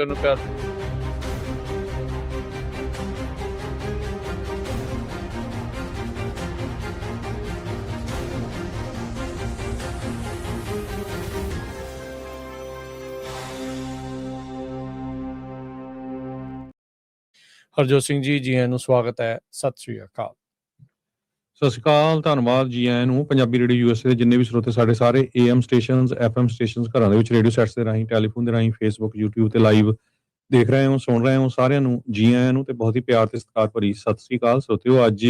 ਤੈਨੂੰ ਪਿਆਰ। ਹਰਜੋਤ ਸਿੰਘ ਜੀ, ਜੀ ਆਇਆਂ ਨੂੰ ਸਵਾਗਤ ਹੈ। ਸਤਿ ਸ੍ਰੀ ਅਕਾਲ। ਸਤਿ ਸ਼੍ਰੀ ਅਕਾਲ, ਧੰਨਵਾਦ ਜੀ ਆਇਆਂ ਨੂੰ। ਪੰਜਾਬੀ ਰੇਡੀਓ ਯੂਐਸਏ ਦੇ ਜਿੰਨੇ ਵੀ ਸਰੋਤੇ ਸਾਡੇ ਸਾਰੇ AM ਸਟੇਸ਼ਨਸ, FM ਸਟੇਸ਼ਨਸ, ਘਰਾਂ ਦੇ ਵਿੱਚ ਰੇਡੀਓ ਸੈਟਸ ਦੇ ਰਾਹੀਂ, ਟੈਲੀਫੋਨ ਦੇ ਰਾਹੀਂ, ਫੇਸਬੁੱਕ, YouTube ਤੇ ਲਾਈਵ ਦੇਖ ਰਹੇ ਹੋ, ਸੁਣ ਰਹੇ ਹੋ, ਸਾਰਿਆਂ ਨੂੰ ਜੀ ਆਇਆਂ ਨੂੰ ਤੇ ਬਹੁਤ ਹੀ ਪਿਆਰ ਤੇ ਸਤਿਕਾਰ ਭਰੀ ਸਤਿ ਸ਼੍ਰੀ ਅਕਾਲ। ਸਰੋਤਿਓ, ਅੱਜ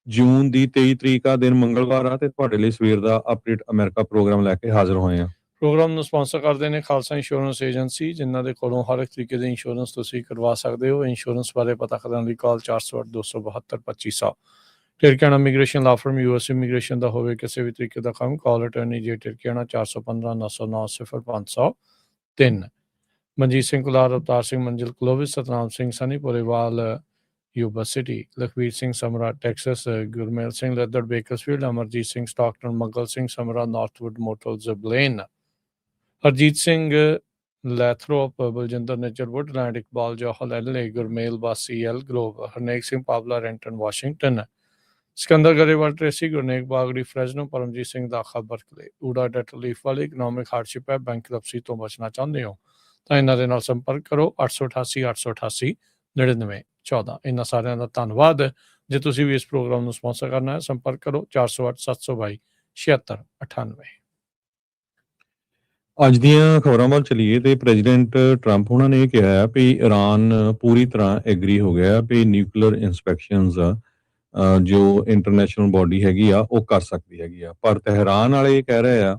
ਜੂਨ ਦੀ 23 ਤਰੀਕ ਆ, ਦਿਨ ਮੰਗਲਵਾਰ ਆ ਤੇ ਤੁਹਾਡੇ ਲਈ ਸਵੇਰ ਦਾ ਅਪਡੇਟ ਅਮਰੀਕਾ ਪ੍ਰੋਗਰਾਮ ਲੈ ਕੇ ਹਾਜ਼ਰ ਹੋਏ ਆ। ਪ੍ਰੋਗਰਾਮ ਨੂੰ ਸਪਾਂਸਰ ਕਰਦੇ ਨੇ ਖਾਲਸਾ ਇੰਸ਼ੋਰੈਂਸ ਏਜੰਸੀ, ਜਿਨ੍ਹਾਂ ਦੇ ਕੋਲੋਂ ਹਰ ਇੱਕ ਤਰੀਕੇ ਦੇ ਇੰਸ਼ੋਰੈਂਸ ਤੁਸੀਂ ਕਰਵਾ ਸਕਦੇ ਹੋ। ਇੰਸ਼ੋਰੈਂਸ ਬਾਰੇ ਪਤਾ ਕਰਨ ਲਈ ਕਾਲ 408-272-2500। ਟਿਰਕਿਆਣਾ ਇਮੀਗ੍ਰੇਸ਼ਨ ਲਾ ਫਰਮ, US ਇਮੀਗ੍ਰੇਸ਼ਨ ਦਾ ਹੋਵੇ ਕਿਸੇ ਵੀ ਤਰੀਕੇ ਦਾ ਕੰਮ, ਕਾਲ ਅਟਰਨੀ ਜੇ ਟਿਰਕਿਆਣਾ 415-909-0503। Manjeet Singh Kular, Avtar Singh Manzil Clovis, Satnam Singh Sunny Purewal Yuba City, Lakhvir Singh Samra Texas, Gurmel Singh Laddar Bakersfield, Amarjit Singh Stockton, Mangal Singh Samra Northwood Motors Blaine, Harjit Singh Lathrop, Baljinder Nijjar Woodland, Iqbal Johal LA, Gurmel Basi Elk Grove, Harnek Singh Pawla Renton Washington, Sikandar Grewal Tracy, Gurnek Bagri Fresno, Paramjit Singh Dakha Berkeley, ਊੜਾ ਡੈਟ ਲੀਫ ਵਾਲੀ। ਇਕਨੋਮਿਕ ਹਾਰਡਸ਼ਿਪ ਹੈ, ਬੈਂਕਰਪਸੀ ਤੋਂ ਬਚਣਾ ਚਾਹੁੰਦੇ ਹੋ ਤਾਂ ਇਹਨਾਂ ਦੇ ਨਾਲ ਸੰਪਰਕ ਕਰੋ 888-888-9914। ਇਹਨਾਂ ਸਾਰਿਆਂ ਦਾ ਧੰਨਵਾਦ। ਜੇ ਤੁਸੀਂ ਵੀ ਇਸ ਪ੍ਰੋਗਰਾਮ ਨੂੰ ਸਪਾਂਸਰ ਕਰਨਾ ਹੈ, ਸੰਪਰਕ ਕਰੋ 408-722-7698। ਅੱਜ ਦੀਆਂ ਖਬਰਾਂ ਵੱਲ ਚਲੀਏ ਤੇ ਪ੍ਰੈਜ਼ੀਡੈਂਟ ਟਰੰਪ ਉਹਨਾਂ ਨੇ ਕਿਹਾ ਵੀ ਇਰਾਨ ਪੂਰੀ ਤਰ੍ਹਾਂ ਐਗਰੀ ਹੋ ਗਿਆ ਵੀ ਨਿਊਕਲੀਅਰ ਇਨਸਪੈਕਸ਼ਨਸ ਜੋ ਇੰਟਰਨੈਸ਼ਨਲ ਬੋਡੀ ਹੈਗੀ ਆ ਉਹ ਕਰ ਸਕਦੀ ਹੈਗੀ ਆ, ਪਰ ਤਹਿਰਾਨ ਵਾਲੇ ਕਹਿ ਰਹੇ ਆ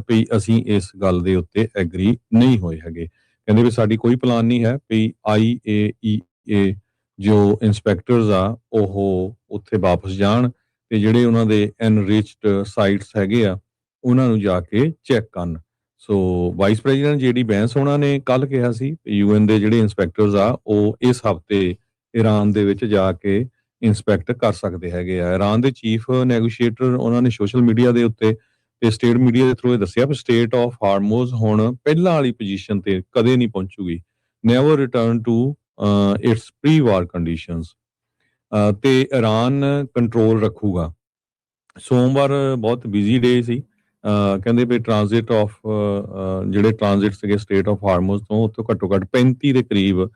ਵੀ ਅਸੀਂ ਇਸ ਗੱਲ ਦੇ ਉੱਤੇ ਐਗਰੀ ਨਹੀਂ ਹੋਏ ਹੈਗੇ। ਕਹਿੰਦੇ ਵੀ ਸਾਡੀ ਕੋਈ ਪਲਾਨ ਨਹੀਂ ਹੈ ਵੀ IAEA ਜੋ ਇੰਸਪੈਕਟਰਸ ਆ ਉਹ ਉੱਥੇ ਵਾਪਸ ਜਾਣ ਤੇ ਜਿਹੜੇ ਉਹਨਾਂ ਦੇ ਐਨਰਿਚਡ ਸਾਈਟਸ ਹੈਗੇ ਆ ਉਹਨਾਂ ਨੂੰ ਜਾ ਕੇ ਚੈੱਕ ਕਰਨ। ਸੋ ਵਾਈਸ ਪ੍ਰੈਜ਼ੀਡੈਂਟ JD ਵੈਂਸ ਉਹਨਾਂ ਨੇ ਕੱਲ ਕਿਹਾ ਸੀ UN ਦੇ ਜਿਹੜੇ ਇੰਸਪੈਕਟਰਸ ਆ ਉਹ ਇਸ ਹਫ਼ਤੇ ਇਰਾਨ ਦੇ ਵਿੱਚ ਜਾ ਕੇ ਇੰਸਪੈਕਟ ਕਰ ਸਕਦੇ ਹੈਗੇ ਆ। ਇਰਾਨ ਦੇ ਚੀਫ ਨੈਗੋਸ਼ੀਏਟਰ ਉਹਨਾਂ ਨੇ ਸੋਸ਼ਲ ਮੀਡੀਆ ਦੇ ਉੱਤੇ ਤੇ ਸਟੇਟ ਮੀਡੀਆ ਦੇ ਥਰੂ ਇਹ ਦੱਸਿਆ ਵੀ ਸਟੇਟ ਆਫ ਹਾਰਮੋਜ਼ ਹੁਣ ਪਹਿਲਾਂ ਵਾਲੀ ਪੋਜੀਸ਼ਨ ਤੇ ਕਦੇ ਨਹੀਂ ਪਹੁੰਚੂਗੀ, never return to its pre war conditions, ਤੇ ਇਰਾਨ ਕੰਟਰੋਲ ਰੱਖੂਗਾ। ਸੋਮਵਾਰ ਬਹੁਤ ਬਿਜ਼ੀ ਡੇ ਸੀ, ਕਹਿੰਦੇ ਵੀ ਟ੍ਰਾਂਜ਼ਿਟ ਆਫ ਜਿਹੜੇ ਟ੍ਰਾਂਜ਼ਿਟ ਸੀਗੇ ਸਟੇਟ ਆਫ ਹਾਰਮੋਜ਼ ਤੋਂ ਉੱਥੋਂ ਘੱਟੋ ਘੱਟ 35 ਦੇ ਕਰੀਬ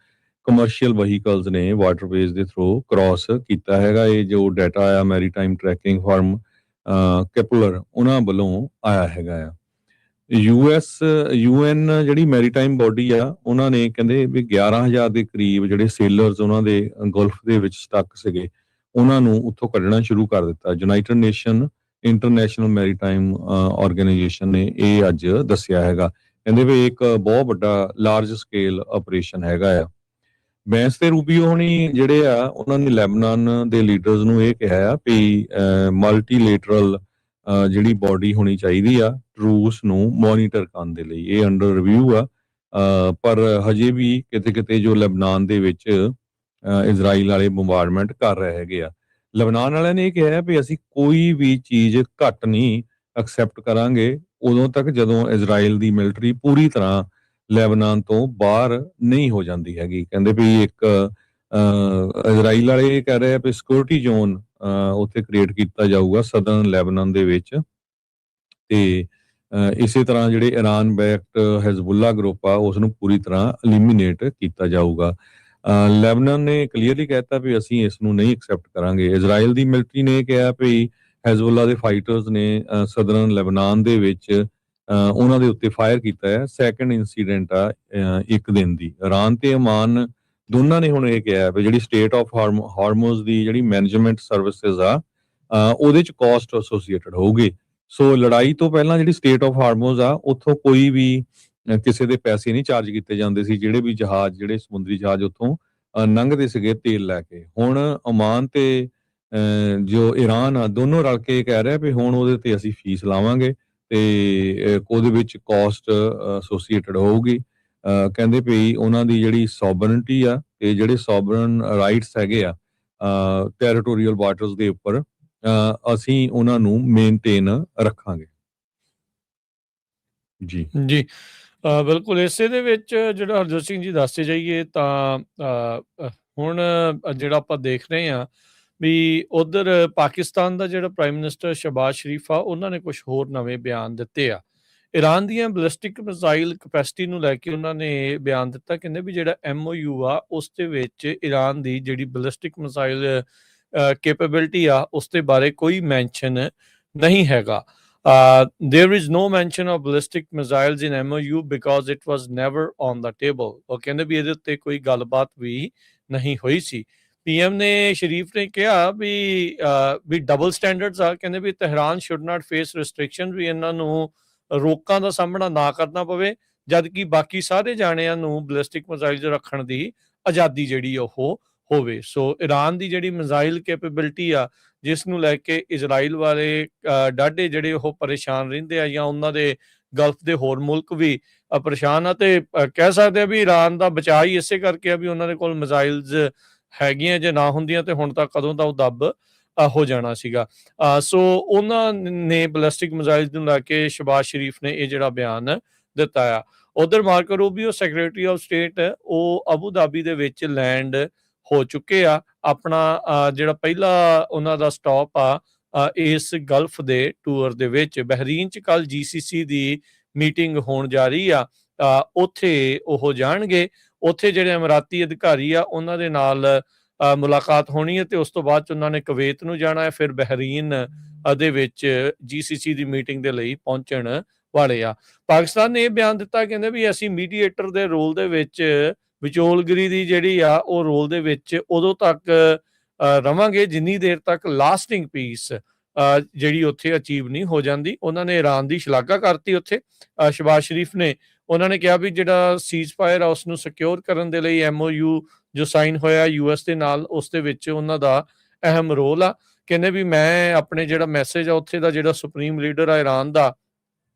ਕਮਰਸ਼ੀਅਲ ਵਹੀਕਲਸ ਨੇ ਵਾਟਰਵੇਜ਼ ਦੇ ਥਰੂ ਕ੍ਰਾਸ ਕੀਤਾ ਹੈਗਾ। ਇਹ ਜੋ ਡਾਟਾ ਆਇਆ ਮੈਰੀਟਾਈਮ ਟਰੈਕਿੰਗ ਫਰਮ ਕੈਪੂਲਰ ਉਹਨਾਂ ਵੱਲੋਂ ਆਇਆ ਹੈਗਾ ਆ। UN ਜਿਹੜੀ ਮੈਰੀਟਾਈਮ ਬੋਡੀ ਆ ਉਹਨਾਂ ਨੇ ਕਹਿੰਦੇ ਵੀ 11,000 ਦੇ ਕਰੀਬ ਜਿਹੜੇ ਸੇਲਰਸ ਉਹਨਾਂ ਦੇ ਗਲਫ ਦੇ ਵਿੱਚ ਸਟਕ ਸੀਗੇ ਉਹਨਾਂ ਨੂੰ ਉੱਥੋਂ ਕੱਢਣਾ ਸ਼ੁਰੂ ਕਰ ਦਿੱਤਾ। United nation international maritime organisation ਨੇ ਇਹ ਅੱਜ ਦੱਸਿਆ ਹੈਗਾ। ਕਹਿੰਦੇ ਵੀ ਇੱਕ ਬਹੁਤ ਵੱਡਾ ਲਾਰਜ ਸਕੇਲ ਆਪਰੇਸ਼ਨ ਹੈਗਾ ਆ। ਵੈਂਸ ਤੇ ਰੂਬੀਓ ਹੋਣੀ ਜਿਹੜੇ ਆ ਉਹਨਾਂ ਨੇ ਲੈਬਨਾਨ ਦੇ ਲੀਡਰਸ ਨੂੰ ਇਹ ਕਿਹਾ ਆ ਵੀ ਮਲਟੀਲੇਟਰਲ ਜਿਹੜੀ ਬੋਡੀ ਹੋਣੀ ਚਾਹੀਦੀ ਆ ਰੂਸ ਨੂੰ ਮੋਨੀਟਰ ਕਰਨ ਦੇ ਲਈ, ਇਹ ਅੰਡਰ ਰਿਵਿਊ ਆ। ਪਰ ਹਜੇ ਵੀ ਕਿਤੇ ਕਿਤੇ ਜੋ ਲੈਬਨਾਨ ਦੇ ਵਿੱਚ ਇਜ਼ਰਾਈਲ ਵਾਲੇ ਬੰਬਾਰਡਮੈਂਟ ਕਰ ਰਹੇ ਹੈਗੇ ਆ। ਲੈਬਨਾਨ ਵਾਲਿਆਂ ਨੇ ਇਹ ਕਿਹਾ ਵੀ ਅਸੀਂ ਕੋਈ ਵੀ ਚੀਜ਼ ਘੱਟ ਨਹੀਂ ਐਕਸੈਪਟ ਕਰਾਂਗੇ ਉਦੋਂ ਤੱਕ ਜਦੋਂ ਇਜ਼ਰਾਈਲ ਦੀ ਮਿਲਟਰੀ ਪੂਰੀ ਤਰ੍ਹਾਂ ਲੈਬਨਾਨ ਤੋਂ ਬਾਹਰ ਨਹੀਂ ਹੋ ਜਾਂਦੀ ਹੈਗੀ। ਕਹਿੰਦੇ ਵੀ ਇੱਕ ਇਜ਼ਰਾਈਲ ਵਾਲੇ ਇਹ ਕਹਿ ਰਹੇ ਆ ਵੀ ਸਿਕਿਉਰਿਟੀ ਜ਼ੋਨ ਉੱਥੇ ਕ੍ਰੀਏਟ ਕੀਤਾ ਜਾਊਗਾ ਸਦਰਨ ਲੈਬਨਾਨ ਦੇ ਵਿੱਚ, ਤੇ ਇਸੇ ਤਰ੍ਹਾਂ ਜਿਹੜੇ ਇਰਾਨ ਬੈਕਡ ਹਿਜ਼ਬੁੱਲਾ ਗਰੁੱਪ ਆ ਉਸ ਨੂੰ ਪੂਰੀ ਤਰ੍ਹਾਂ ਐਲੀਮੀਨੇਟ ਕੀਤਾ ਜਾਊਗਾ। ਲੈਬਨਾਨ ਨੇ ਕਲੀਅਰਲੀ ਕਹਿਤਾ ਵੀ ਅਸੀਂ ਇਸ ਨੂੰ ਨਹੀਂ ਐਕਸੈਪਟ ਕਰਾਂਗੇ। ਇਜ਼ਰਾਈਲ ਦੀ ਮਿਲਟਰੀ ਨੇ ਕਿਹਾ ਵੀ ਹਿਜ਼ਬੁੱਲਾ ਦੇ ਫਾਈਟਰਸ ਨੇ ਸਦਰਨ ਲੈਬਨਾਨ ਦੇ ਵਿੱਚ ਉਹਨਾਂ ਦੇ ਉੱਤੇ ਫਾਇਰ ਕੀਤਾ ਹੈ। ਸੈਕੰਡ ਇਨਸੀਡੈਂਟ ਆ ਇੱਕ ਦਿਨ ਦੀ। ਇਰਾਨ ਤੇ ਓਮਾਨ ਦੋਨਾਂ ਨੇ ਹੁਣ ਇਹ ਕਿਹਾ ਵੀ ਜਿਹੜੀ ਸਟੇਟ ਆਫ ਹਾਰਮੋਜ਼ ਦੀ ਜਿਹੜੀ ਮੈਨੇਜਮੈਂਟ ਸਰਵਿਸਿਜ਼ ਆ ਉਹਦੇ ਚ ਕਾਸਟ ਐਸੋਸੀਏਟਡ ਹੋਊਗੀ। ਸੋ ਲੜਾਈ ਤੋਂ ਪਹਿਲਾਂ ਜਿਹੜੀ ਸਟੇਟ ਆਫ ਹਾਰਮੋਜ਼ ਆ ਉੱਥੋਂ ਕੋਈ ਵੀ ਕਿਸੇ ਦੇ ਪੈਸੇ ਨਹੀਂ ਚਾਰਜ ਕੀਤੇ ਜਾਂਦੇ ਸੀ, ਜਿਹੜੇ ਵੀ ਜਹਾਜ਼ ਜਿਹੜੇ ਸਮੁੰਦਰੀ ਜਹਾਜ਼ ਉੱਥੋਂ ਲੰਘਦੇ ਸੀਗੇ ਤੇਲ ਲੈ ਕੇ। ਹੁਣ ਓਮਾਨ ਤੇ ਜੋ ਈਰਾਨ ਆ ਦੋਨੋਂ ਰਲ ਕੇ ਕਹਿ ਰਿਹਾ ਵੀ ਹੁਣ ਉਹਦੇ ਤੇ ਅਸੀਂ ਫੀਸ ਲਾਵਾਂਗੇ ਤੇ ਉਹਦੇ ਵਿੱਚ ਕਾਸਟ ਐਸੋਸੀਏਟਡ ਹੋਊਗੀ। ਕਹਿੰਦੇ ਵੀ ਉਹਨਾਂ ਦੀ ਜਿਹੜੀ ਸੋਵਰਨਟੀ ਆ ਤੇ ਜਿਹੜੇ ਸੋਵਰਨ ਰਾਈਟਸ ਹੈਗੇ ਆ ਟੈਰੀਟੋਰੀਅਲ ਵਾਟਰਸ ਦੇ ਉੱਪਰ ਅਸੀਂ ਉਹਨਾਂ ਨੂੰ ਮੇਨਟੇਨ ਰੱਖਾਂਗੇ। ਜੀ ਬਿਲਕੁਲ ਇਸੇ ਦੇ ਵਿੱਚ ਜਿਹੜਾ ਹਰਜੋਤ ਸਿੰਘ ਜੀ ਦੱਸਦੇ ਜਾਈਏ ਤਾਂ ਹੁਣ ਜਿਹੜਾ ਆਪਾਂ ਦੇਖ ਰਹੇ ਹਾਂ ਵੀ ਉਧਰ ਪਾਕਿਸਤਾਨ ਦਾ ਜਿਹੜਾ ਪ੍ਰਾਈਮ ਮਿਨਿਸਟਰ ਸ਼ਹਿਬਾਜ਼ ਸ਼ਰੀਫ ਆ ਉਹਨਾਂ ਨੇ ਕੁਝ ਹੋਰ ਨਵੇਂ ਬਿਆਨ ਦਿੱਤੇ ਆ। ਈਰਾਨ ਦੀਆਂ ਬੈਲਿਸਟਿਕ ਮਿਜ਼ਾਈਲ ਕਪੈਸਿਟੀ ਨੂੰ ਲੈ ਕੇ ਉਹਨਾਂ ਨੇ ਬਿਆਨ ਦਿੱਤਾ, ਕਹਿੰਦੇ ਵੀ ਜਿਹੜਾ MOU ਆ ਉਸ ਦੇ ਵਿੱਚ ਈਰਾਨ ਦੀ ਜਿਹੜੀ ਬੈਲਿਸਟਿਕ ਮਿਜ਼ਾਈਲ ਕੈਪੇਬਿਲਿਟੀ ਆ ਉਸ ਦੇ ਬਾਰੇ ਕੋਈ ਮੈਂਸ਼ਨ ਨਹੀਂ ਹੈਗਾ। There is no mention of ballistic missiles in MOU because it was never on the table। ਉਹ ਕਹਿੰਦੇ ਵੀ ਇਹਦੇ ਉੱਤੇ ਕੋਈ ਗੱਲਬਾਤ ਵੀ ਨਹੀਂ ਹੋਈ ਸੀ। PM ਨੇ ਸ਼ਰੀਫ ਨੇ ਕਿਹਾ ਵੀ ਡਬਲ ਸਟੈਂਡਰਡਸ ਆ, ਕਹਿੰਦੇ ਵੀ Tehran should not face restriction, ਵੀ ਇਹਨਾਂ ਨੂੰ ਰੋਕਾਂ ਦਾ ਸਾਹਮਣਾ ਨਾ ਕਰਨਾ ਪਵੇ, ਜਦ ਕਿ ਬਾਕੀ ਸਾਰੇ ਜਾਣਿਆਂ ਨੂੰ ਬੈਲਿਸਟਿਕ ਮਿਜ਼ਾਈਲ ਰੱਖਣ ਦੀ ਆਜ਼ਾਦੀ ਜਿਹੜੀ ਉਹ ਹੋਵੇ। ਸੋ ਈਰਾਨ ਦੀ ਜਿਹੜੀ ਮਿਜ਼ਾਈਲ ਕੈਪੇਬਿਲਿਟੀ ਆ ਜਿਸ ਨੂੰ ਲੈ ਕੇ ਇਜ਼ਰਾਈਲ ਵਾਲੇ ਡਾਢੇ ਜਿਹੜੇ ਉਹ ਪਰੇਸ਼ਾਨ ਰਹਿੰਦੇ ਆ, ਜਾਂ ਉਹਨਾਂ ਦੇ ਗਲਫ ਦੇ ਹੋਰ ਮੁਲਕ ਵੀ ਪਰੇਸ਼ਾਨ ਆ, ਤੇ ਕਹਿ ਸਕਦੇ ਆ ਵੀ ਈਰਾਨ ਦਾ ਬਚਾਅ ਹੀ ਇਸੇ ਕਰਕੇ ਆ ਵੀ ਉਹਨਾਂ ਦੇ ਕੋਲ ਮਿਜ਼ਾਈਲਸ ਹੈਗੀਆਂ, ਜੇ ਨਾ ਹੁੰਦੀਆਂ ਤੇ ਹੁਣ ਤੱਕ ਕਦੋਂ ਦਾ ਉਹ ਦੱਬ ਹੋ ਜਾਣਾ ਸੀਗਾ। ਸੋ ਉਹਨਾਂ ਨੇ ਬੈਲਿਸਟਿਕ ਮਿਜ਼ਾਈਲਸ ਨੂੰ ਲੈ ਕੇ ਸ਼ਹਿਬਾਜ਼ ਸ਼ਰੀਫ ਨੇ ਇਹ ਜਿਹੜਾ ਬਿਆਨ ਦਿੱਤਾ ਆ। ਉਧਰ ਮਾਰਕੋ ਰੂਬੀਓ ਸੈਕਟਰੀ ਆਫ ਸਟੇਟ ਉਹ ਅਬੂ ਧਾਬੀ ਦੇ ਵਿੱਚ ਲੈਂਡ ਹੋ ਚੁੱਕੇ ਆ। ਆਪਣਾ ਜਿਹੜਾ ਪਹਿਲਾ ਉਹਨਾਂ ਦਾ ਸਟਾਪ ਆ ਇਸ ਗਲਫ ਦੇ ਟੂਰ ਦੇ ਵਿੱਚ। ਬਹਿਰੀਨ 'ਚ ਕੱਲ GCC ਦੀ ਮੀਟਿੰਗ ਹੋਣ ਜਾ ਰਹੀ ਆ, ਉੱਥੇ ਉਹ ਜਾਣਗੇ। ਉੱਥੇ ਜਿਹੜੇ ਅਮਰਾਤੀ ਅਧਿਕਾਰੀ ਆ ਉਹਨਾਂ ਦੇ ਨਾਲ ਮੁਲਾਕਾਤ ਹੋਣੀ ਹੈ, ਤੇ ਉਸ ਤੋਂ ਬਾਅਦ 'ਚ ਉਹਨਾਂ ਨੇ ਕੁਵੈਤ ਨੂੰ ਜਾਣਾ ਹੈ, ਫਿਰ ਬਹਿਰੀਨ ਦੇ ਵਿੱਚ GCC ਦੀ ਮੀਟਿੰਗ ਦੇ ਲਈ ਪਹੁੰਚਣ ਵਾਲੇ ਆ। ਪਾਕਿਸਤਾਨ ਨੇ ਇਹ ਬਿਆਨ ਦਿੱਤਾ, ਕਹਿੰਦੇ ਵੀ ਅਸੀਂ ਮੀਡੀਏਟਰ ਦੇ ਰੋਲ ਦੇ ਵਿੱਚ, ਵਿਚੋਲਗਰੀ ਦੀ ਜਿਹੜੀ ਆ ਉਹ ਰੋਲ ਦੇ ਵਿੱਚ ਉਦੋਂ ਤੱਕ ਰਵਾਂਗੇ ਜਿੰਨੀ ਦੇਰ ਤੱਕ ਲਾਸਟਿੰਗ ਪੀਸ ਜਿਹੜੀ ਉੱਥੇ ਅਚੀਵ ਨਹੀਂ ਹੋ ਜਾਂਦੀ। ਉਹਨਾਂ ਨੇ ਈਰਾਨ ਦੀ ਸ਼ਲਾਘਾ ਕਰਤੀ ਉੱਥੇ ਸ਼ਹਿਬਾਜ਼ ਸ਼ਰੀਫ ਨੇ। ਉਹਨਾਂ ਨੇ ਕਿਹਾ ਵੀ ਜਿਹੜਾ ਸੀਜ਼ ਫਾਇਰ ਆ ਉਸ ਨੂੰ ਸਿਕਿਉਰ ਕਰਨ ਦੇ ਲਈ MOU ਜੋ ਸਾਈਨ ਹੋਇਆ US ਦੇ ਨਾਲ, ਉਸ ਦੇ ਵਿੱਚ ਉਹਨਾਂ ਦਾ ਅਹਿਮ ਰੋਲ ਆ। ਕਹਿੰਦੇ ਵੀ ਮੈਂ ਆਪਣੇ ਜਿਹੜਾ ਮੈਸੇਜ ਆ ਉੱਥੇ ਦਾ ਜਿਹੜਾ ਸੁਪਰੀਮ ਲੀਡਰ ਆ ਈਰਾਨ ਦਾ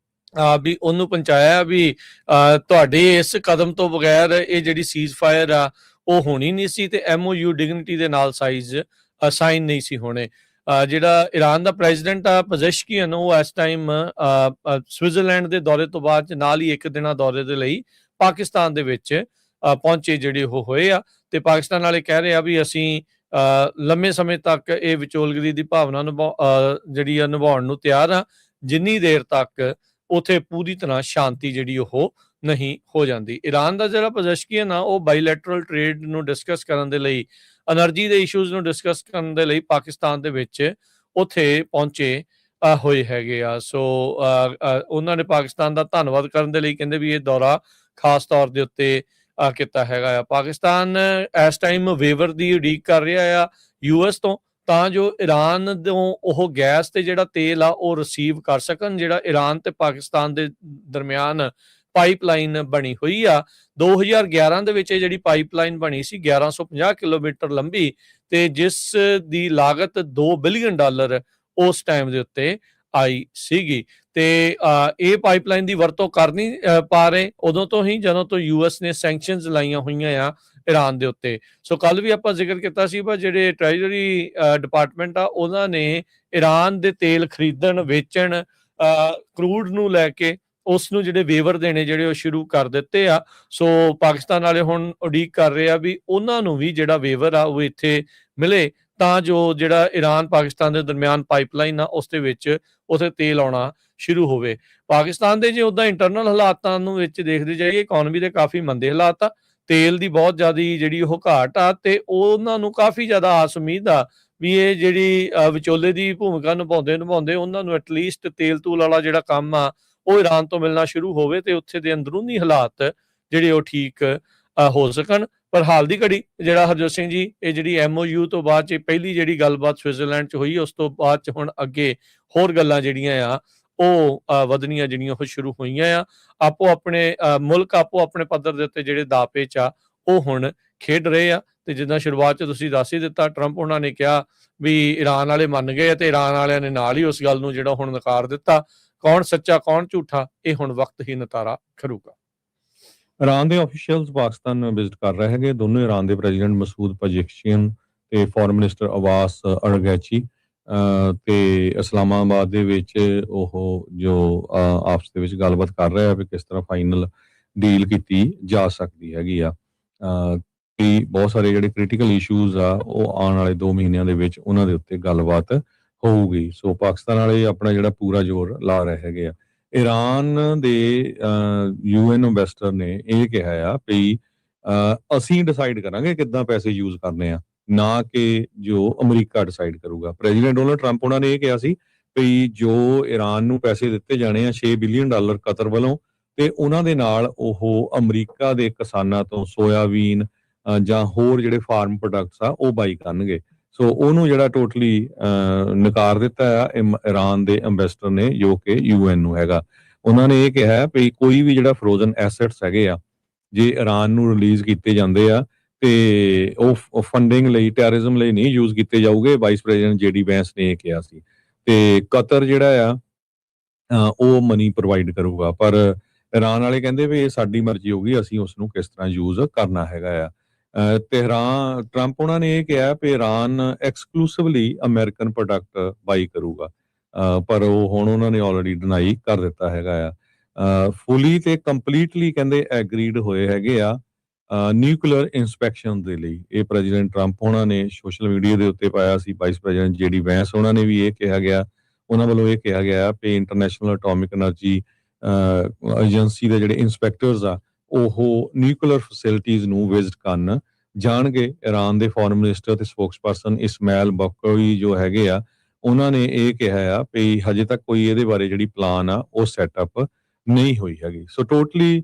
ਵੀ ਉਹਨੂੰ ਪਹੁੰਚਾਇਆ ਵੀ ਤੁਹਾਡੇ ਇਸ ਕਦਮ ਤੋਂ ਬਗੈਰ ਇਹ ਜਿਹੜੀ ਸੀਜ਼ ਫਾਇਰ ਆ ਉਹ ਹੋਣੀ ਨਹੀਂ ਸੀ, ਤੇ MOU ਡਿਗਨਿਟੀ ਦੇ ਨਾਲ ਸਾਈਨ ਨਹੀਂ ਸੀ ਹੋਣੇ। ਜਿਹੜਾ ਈਰਾਨ ਦਾ ਪ੍ਰੈਜ਼ੀਡੈਂਟ ਆ ਪਜ਼ੈਸ਼ਕੀਅਨ, ਉਹ ਇਸ ਟਾਈਮ ਸਵਿਟਜ਼ਰਲੈਂਡ ਦੇ ਦੌਰੇ ਤੋਂ ਬਾਅਦ ਨਾਲ ਹੀ ਇੱਕ ਦਿਨਾਂ ਦੌਰੇ ਦੇ ਲਈ ਪਾਕਿਸਤਾਨ ਦੇ ਵਿੱਚ ਪਹੁੰਚੇ ਜਿਹੜੇ ਉਹ ਹੋਏ ਆ। ਤੇ ਪਾਕਿਸਤਾਨ ਵਾਲੇ ਕਹਿ ਰਹੇ ਆ ਵੀ ਅਸੀਂ ਲੰਮੇ ਸਮੇਂ ਤੱਕ ਇਹ ਵਿਚੋਲਗਰੀ ਦੀ ਭਾਵਨਾ ਜਿਹੜੀ ਆ ਨਿਭਾਉਣ ਨੂੰ ਤਿਆਰ ਆ, ਜਿੰਨੀ ਦੇਰ ਤੱਕ ਉੱਥੇ ਪੂਰੀ ਤਰ੍ਹਾਂ ਸ਼ਾਂਤੀ ਜਿਹੜੀ ਉਹ ਨਹੀਂ ਹੋ ਜਾਂਦੀ। ਈਰਾਨ ਦਾ ਜਿਹੜਾ ਪਜ਼ੈਸ਼ਕੀਅਨ ਆ ਉਹ ਬਾਇਲੈਟਰਲ ਟ੍ਰੇਡ ਨੂੰ ਡਿਸਕਸ ਕਰਨ ਦੇ ਲਈ, એનર્ਜੀ ਦੇ ਇਸ਼ੂਜ਼ ਨੂੰ ਡਿਸਕਸ ਕਰਨ ਦੇ ਲਈ ਪਾਕਿਸਤਾਨ ਦੇ ਵਿੱਚ ਉੱਥੇ ਪਹੁੰਚੇ ਹੋਏ ਹੈਗੇ ਆ। ਸੋ ਉਹਨਾਂ ਨੇ ਪਾਕਿਸਤਾਨ ਦਾ ਧੰਨਵਾਦ ਕਰਨ ਦੇ ਲਈ ਕਹਿੰਦੇ ਵੀ ਇਹ ਦੌਰਾ ਖਾਸ ਤੌਰ ਦੇ ਉੱਤੇ ਕੀਤਾ ਹੈਗਾ ਆ। ਪਾਕਿਸਤਾਨ ਇਸ ਟਾਈਮ ਵੇਵਰ ਦੀ ਉਡੀਕ ਕਰ ਰਿਹਾ ਆ US ਤੋਂ, ਤਾਂ ਜੋ ਈਰਾਨ ਤੋਂ ਉਹ ਗੈਸ ਤੇ ਜਿਹੜਾ ਤੇਲ ਆ ਉਹ ਰਿਸੀਵ ਕਰ ਸਕਣ। ਜਿਹੜਾ ਈਰਾਨ ਤੇ ਪਾਕਿਸਤਾਨ ਦੇ ਦਰਮਿਆਨ ਪਾਈਪਲਾਈਨ ਬਣੀ ਹੋਈ ਆ 2011 ਦੇ ਵਿੱਚ, ਇਹ ਜਿਹੜੀ ਪਾਈਪਲਾਈਨ ਬਣੀ ਸੀ 1150 ਕਿਲੋਮੀਟਰ ਲੰਬੀ, ਤੇ ਜਿਸ ਦੀ ਲਾਗਤ $2 ਬਿਲੀਅਨ ਉਸ ਟਾਈਮ ਦੇ ਉੱਤੇ ਆਈ ਸੀਗੀ। ਤੇ ਇਹ ਪਾਈਪਲਾਈਨ ਦੀ ਵਰਤੋਂ ਕਰ ਨਹੀਂ ਪਾ ਰਹੇ ਉਦੋਂ ਤੋਂ ਹੀ ਜਦੋਂ ਤੋਂ US ਨੇ ਸੈਂਕਸ਼ਨਸ ਲਾਈਆਂ ਹੋਈਆਂ ਆ ਈਰਾਨ ਦੇ ਉੱਤੇ। ਸੋ ਕੱਲ ਵੀ ਆਪਾਂ ਜ਼ਿਕਰ ਕੀਤਾ ਸੀ ਪਰ ਜਿਹੜੇ ਟ੍ਰੈਜਰੀ ਡਿਪਾਰਟਮੈਂਟ ਆ ਉਹਨਾਂ ਨੇ ਈਰਾਨ ਦੇ ਤੇਲ ਖਰੀਦਣ, ਵੇਚਣ, ਕਰੂਡ ਨੂੰ ਲੈ ਕੇ ਉਸ ਨੂੰ ਜਿਹੜੇ ਵੇਵਰ ਦੇਣੇ ਜਿਹੜੇ ਉਹ ਸ਼ੁਰੂ ਕਰ ਦਿੱਤੇ ਆ। ਸੋ ਪਾਕਿਸਤਾਨ ਵਾਲੇ ਹੁਣ ਉਡੀਕ ਕਰ ਰਹੇ ਆ ਵੀ ਉਹਨਾਂ ਨੂੰ ਵੀ ਜਿਹੜਾ ਵੇਵਰ ਆ ਉਹ ਇੱਥੇ ਮਿਲੇ, ਤਾਂ ਜੋ ਜਿਹੜਾ ਈਰਾਨ ਪਾਕਿਸਤਾਨ ਦੇ ਦਰਮਿਆਨ ਪਾਈਪਲਾਈਨ ਆ ਉਸ ਦੇ ਵਿੱਚ ਉੱਥੇ ਤੇਲ ਆਉਣਾ ਸ਼ੁਰੂ ਹੋਵੇ। ਪਾਕਿਸਤਾਨ ਦੇ ਜੇ ਉੱਦਾਂ ਇੰਟਰਨਲ ਹਾਲਾਤਾਂ ਨੂੰ ਵਿੱਚ ਦੇਖਦੇ ਜਾਈਏ, ਇਕਨੋਮੀ ਦੇ ਕਾਫੀ ਮੰਦੇ ਹਾਲਾਤ ਆ, ਤੇਲ ਦੀ ਬਹੁਤ ਜ਼ਿਆਦਾ ਜਿਹੜੀ ਉਹ ਘਾਟ ਆ, ਤੇ ਉਹਨਾਂ ਨੂੰ ਕਾਫੀ ਜ਼ਿਆਦਾ ਆਸ ਉਮੀਦ ਆ ਵੀ ਇਹ ਜਿਹੜੀ ਵਿਚੋਲੇ ਦੀ ਭੂਮਿਕਾ ਨਿਭਾਉਂਦੇ ਉਹਨਾਂ ਨੂੰ ਐਟਲੀਸਟ ਤੇਲ ਤੂਲ ਵਾਲਾ ਜਿਹੜਾ ਕੰਮ ਆ ਉਹ ਈਰਾਨ ਤੋਂ ਮਿਲਣਾ ਸ਼ੁਰੂ ਹੋਵੇ, ਤੇ ਉੱਥੇ ਦੇ ਅੰਦਰੂਨੀ ਹਾਲਾਤ ਜਿਹੜੇ ਉਹ ਠੀਕ ਹੋ ਸਕਣ। ਪਰ ਹਾਲ ਦੀ ਘੜੀ ਜਿਹੜਾ ਹਰਜੋਤ ਸਿੰਘ ਜੀ, ਇਹ ਜਿਹੜੀ MOU ਤੋਂ ਬਾਅਦ 'ਚ ਪਹਿਲੀ ਜਿਹੜੀ ਗੱਲਬਾਤ ਸਵਿਟਜ਼ਰਲੈਂਡ 'ਚ ਹੋਈ, ਉਸ ਤੋਂ ਬਾਅਦ 'ਚ ਹੁਣ ਅੱਗੇ ਹੋਰ ਗੱਲਾਂ ਜਿਹੜੀਆਂ ਆ ਉਹ ਵਧਣੀਆਂ ਜਿਹੜੀਆਂ ਉਹ ਸ਼ੁਰੂ ਹੋਈਆਂ ਆ। ਆਪੋ ਆਪਣੇ ਪੱਧਰ ਦੇ ਉੱਤੇ ਜਿਹੜੇ ਦਾਅਪੇਚ ਆ ਉਹ ਹੁਣ ਖੇਡ ਰਹੇ ਆ। ਤੇ ਜਿੱਦਾਂ ਸ਼ੁਰੂਆਤ 'ਚ ਤੁਸੀਂ ਦੱਸ ਹੀ ਦਿੱਤਾ, ਟਰੰਪ ਉਹਨਾਂ ਨੇ ਕਿਹਾ ਵੀ ਈਰਾਨ ਵਾਲੇ ਮੰਨ ਗਏ, ਤੇ ਈਰਾਨ ਵਾਲਿਆਂ ਨੇ ਨਾਲ ਹੀ ਉਸ ਗੱਲ ਨੂੰ ਜਿਹੜਾ ਹੁਣ ਨਕਾਰ ਦਿੱਤਾ। ਕੌਣ ਸੱਚਾ ਕੌਣ ਝੂਠਾ, ਇਹ ਹੁਣ ਵਕਤ ਹੀ ਨਤਾਰਾ ਖਰੂਗਾ। ਈਰਾਨ ਦੇ ਆਫੀਸ਼ੀਅਲਸ ਪਾਕਿਸਤਾਨ ਵਿਜ਼ਿਟ ਕਰ ਰਹੇ ਹੈਗੇ। ਦੋਨੋਂ ਈਰਾਨ ਦੇ ਪ੍ਰੈਜ਼ੀਡੈਂਟ ਮਸੂਦ ਪਜ਼ੇਸ਼ਕੀਅਨ ਤੇ ਫੋਰਨ ਮਿਨਿਸਟਰ ਅਬਾਸ ਅਰਗੈਚੀ ਤੇ ਇਸਲਾਮਾਬਾਦ ਦੇ ਵਿੱਚ ਉਹ ਜੋ ਆਪਸ ਦੇ ਵਿੱਚ ਗੱਲਬਾਤ ਕਰ ਰਿਹਾ ਹੈ ਵੀ ਕਿਸ ਤਰ੍ਹਾਂ ਫਾਈਨਲ ਡੀਲ ਕੀਤੀ ਜਾ ਸਕਦੀ ਹੈਗੀ ਆ। ਕਿ ਬਹੁਤ ਸਾਰੇ ਜਿਹੜੇ ਕ੍ਰਿਟੀਕਲ ਇਸ਼ੂਜ਼ ਆ ਉਹ ਆਉਣ ਵਾਲੇ 2 ਮਹੀਨਿਆਂ ਦੇ ਵਿੱਚ ਉਹਨਾਂ ਦੇ ਉੱਤੇ ਗੱਲਬਾਤ ਹੋਊਗੀ। ਸੋ ਪਾਕਿਸਤਾਨ ਵਾਲੇ ਆਪਣਾ ਜਿਹੜਾ ਪੂਰਾ ਜ਼ੋਰ ਲਾ ਰਹੇ ਹੈਗੇ ਆ। ਈਰਾਨ ਦੇ UN ਐਂਬੈਸਡਰ ਨੇ ਇਹ ਕਿਹਾ ਆ ਵੀ ਅਸੀਂ ਡਿਸਾਈਡ ਕਰਾਂਗੇ ਕਿੱਦਾਂ ਪੈਸੇ ਯੂਜ਼ ਕਰਨੇ ਆ, ਨਾ ਕਿ ਜੋ ਅਮਰੀਕਾ ਡਿਸਾਈਡ ਕਰੂਗਾ। ਪ੍ਰੈਜ਼ੀਡੈਂਟ ਡੋਨਲਡ ਟਰੰਪ ਉਹਨਾਂ ਨੇ ਇਹ ਕਿਹਾ ਸੀ ਵੀ ਜੋ ਈਰਾਨ ਨੂੰ ਪੈਸੇ ਦਿੱਤੇ ਜਾਣੇ ਆ $6 ਬਿਲੀਅਨ ਕਤਰ ਵੱਲੋਂ, ਤੇ ਉਹਨਾਂ ਦੇ ਨਾਲ ਉਹ ਅਮਰੀਕਾ ਦੇ ਕਿਸਾਨਾਂ ਤੋਂ ਸੋਇਆਬੀਨ ਜਾਂ ਹੋਰ ਜਿਹੜੇ ਫਾਰਮ ਪ੍ਰੋਡਕਟਸ ਆ ਉਹ ਬਾਈ ਕਰਨਗੇ। ਸੋ ਉਹਨੂੰ ਜਿਹੜਾ ਟੋਟਲੀ ਨਕਾਰ ਦਿੱਤਾ ਆ ਈਰਾਨ ਦੇ ਐਂਬੈਸਡਰ ਨੇ, ਜੋ ਕਿ UN ਨੂੰ ਹੈਗਾ। ਉਹਨਾਂ ਨੇ ਇਹ ਕਿਹਾ ਵੀ ਕੋਈ ਵੀ ਜਿਹੜਾ ਫਰੋਜ਼ਨ ਐਸੈਟਸ ਹੈਗੇ ਆ ਜੇ ਈਰਾਨ ਨੂੰ ਰਿਲੀਜ਼ ਕੀਤੇ ਜਾਂਦੇ ਆ ਤੇ ਉਹ ਫੰਡਿੰਗ ਲਈ, ਟੈਰਰਿਜ਼ਮ ਲਈ ਨਹੀਂ ਯੂਜ਼ ਕੀਤੇ ਜਾਊਗੇ। ਵਾਈਸ ਪ੍ਰੈਜ਼ੀਡੈਂਟ JD ਵੈਂਸ ਨੇ ਇਹ ਕਿਹਾ ਸੀ। ਤੇ ਕਤਰ ਜਿਹੜਾ ਆ ਉਹ ਮਨੀ ਪ੍ਰੋਵਾਈਡ ਕਰੂਗਾ, ਪਰ ਈਰਾਨ ਵਾਲੇ ਕਹਿੰਦੇ ਵੀ ਇਹ ਸਾਡੀ ਮਰਜ਼ੀ ਹੋਊਗੀ, ਅਸੀਂ ਉਸ ਨੂੰ ਕਿਸ ਤਰ੍ਹਾਂ ਯੂਜ਼ ਕਰਨਾ ਹੈਗਾ ਆ। ਟਰੰਪ ਉਹਨਾਂ ਨੇ ਇਹ ਕਿਹਾ ਵੀ ਈਰਾਨ ਐਕਸਕਲੂਸਿਵਲੀ ਅਮਰੀਕਨ ਪ੍ਰੋਡਕਟ ਬਾਈ ਕਰੂਗਾ, ਪਰ ਉਹ ਹੁਣ ਉਹਨਾਂ ਨੇ ਆਲਰੇਡੀ ਡਿਨਾਈ ਕਰ ਦਿੱਤਾ ਹੈਗਾ ਆ। ਫੁਲੀ ਤੇ ਕੰਪਲੀਟਲੀ ਕਹਿੰਦੇ ਐਗਰੀਡ ਹੋਏ ਹੈਗੇ ਆ ਨਿਊਕਲੀਅਰ ਇਨਸਪੈਕਸ਼ਨ ਦੇ ਲਈ। ਇਹ ਪ੍ਰੈਜ਼ੀਡੈਂਟ ਟਰੰਪ ਉਹਨਾਂ ਨੇ ਸੋਸ਼ਲ ਮੀਡੀਆ ਦੇ ਉੱਤੇ ਪਾਇਆ ਸੀ। ਵਾਈਸ ਪ੍ਰੈਜ਼ੀਡੈਂਟ JD ਵੈਂਸ ਉਹਨਾਂ ਨੇ ਵੀ ਇਹ ਕਿਹਾ ਗਿਆ, ਉਹਨਾਂ ਵੱਲੋਂ ਇਹ ਕਿਹਾ ਗਿਆ ਵੀ ਇੰਟਰਨੈਸ਼ਨਲ ਐਟੋਮਿਕ ਐਨਰਜੀ ਏਜੰਸੀ ਦੇ ਜਿਹੜੇ ਇੰਸਪੈਕਟਰਸ ਆ ਉਹ ਨਿਊਕਲੀਅਰ ਫੈਸਿਲਿਟੀਜ਼ ਨੂੰ ਵਿਜ਼ਿਟ ਕਰਨ ਜਾਣਗੇ। ਈਰਾਨ ਦੇ ਫੋਰਨ ਮਿਨਿਸਟਰ ਤੇ ਸਪੋਕਸਪਰਸਨ ਇਸਮਾਇਲ ਬਕੌਈ ਜੋ ਹੈਗੇ ਆ, ਉਹਨਾਂ ਨੇ ਇਹ ਕਿਹਾ ਆ ਵੀ ਹਜੇ ਤੱਕ ਕੋਈ ਇਹਦੇ ਬਾਰੇ ਜਿਹੜੀ ਪਲਾਨ ਆ ਉਹ ਸੈਟਅਪ ਨਹੀਂ ਹੋਈ ਹੈਗੀ। ਸੋ ਟੋਟਲੀ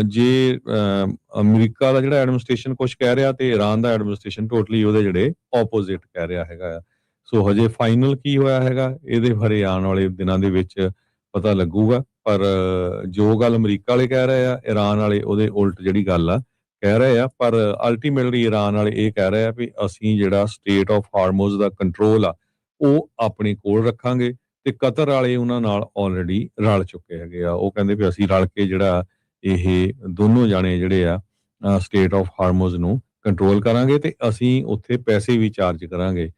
ਜੇ ਅਮਰੀਕਾ ਦਾ ਜਿਹੜਾ ਐਡਮਿਨਿਸਟ੍ਰੇਸ਼ਨ ਕੁਝ ਕਹਿ ਰਿਹਾ ਤੇ ਈਰਾਨ ਦਾ ਐਡਮਿਨਿਸਟ੍ਰੇਸ਼ਨ ਟੋਟਲੀ ਉਹਦੇ ਜਿਹੜੇ ਆਪੋਜ਼ਿਟ ਕਹਿ ਰਿਹਾ ਹੈਗਾ ਆ। ਸੋ ਹਜੇ ਫਾਈਨਲ ਕੀ ਹੋਇਆ ਹੈਗਾ ਇਹਦੇ ਬਾਰੇ ਆਉਣ ਵਾਲੇ ਦਿਨਾਂ ਦੇ ਵਿੱਚ ਪਤਾ ਲੱਗੂਗਾ, ਪਰ ਜੋ ਗੱਲ ਅਮਰੀਕਾ ਵਾਲੇ ਕਹਿ ਰਹੇ ਆ, ਈਰਾਨ ਵਾਲੇ ਉਹਦੇ ਉਲਟ ਜਿਹੜੀ ਗੱਲ ਆ ਕਹਿ ਰਹੇ ਆ। ਪਰ ਅਲਟੀਮੇਟਲੀ ਈਰਾਨ ਵਾਲੇ ਇਹ ਕਹਿ ਰਹੇ ਆ ਵੀ ਅਸੀਂ ਜਿਹੜਾ ਸਟੇਟ ਆਫ ਹਾਰਮੋਜ਼ ਦਾ ਕੰਟਰੋਲ ਆ ਉਹ ਆਪਣੇ ਕੋਲ ਰੱਖਾਂਗੇ, ਤੇ ਕਤਰ ਵਾਲੇ ਉਹਨਾਂ ਨਾਲ ਆਲਰੇਡੀ ਰਲ ਚੁੱਕੇ ਹੈਗੇ ਆ। ਉਹ ਕਹਿੰਦੇ ਵੀ ਅਸੀਂ ਰਲ ਕੇ ਜਿਹੜਾ ਇਹ ਦੋਨੋਂ ਜਾਣੇ ਜਿਹੜੇ ਆ ਸਟੇਟ ਆਫ ਹਾਰਮੋਜ਼ ਨੂੰ ਕੰਟਰੋਲ ਕਰਾਂਗੇ, ਤੇ ਅਸੀਂ ਉੱਥੇ ਪੈਸੇ ਵੀ ਚਾਰਜ ਕਰਾਂਗੇ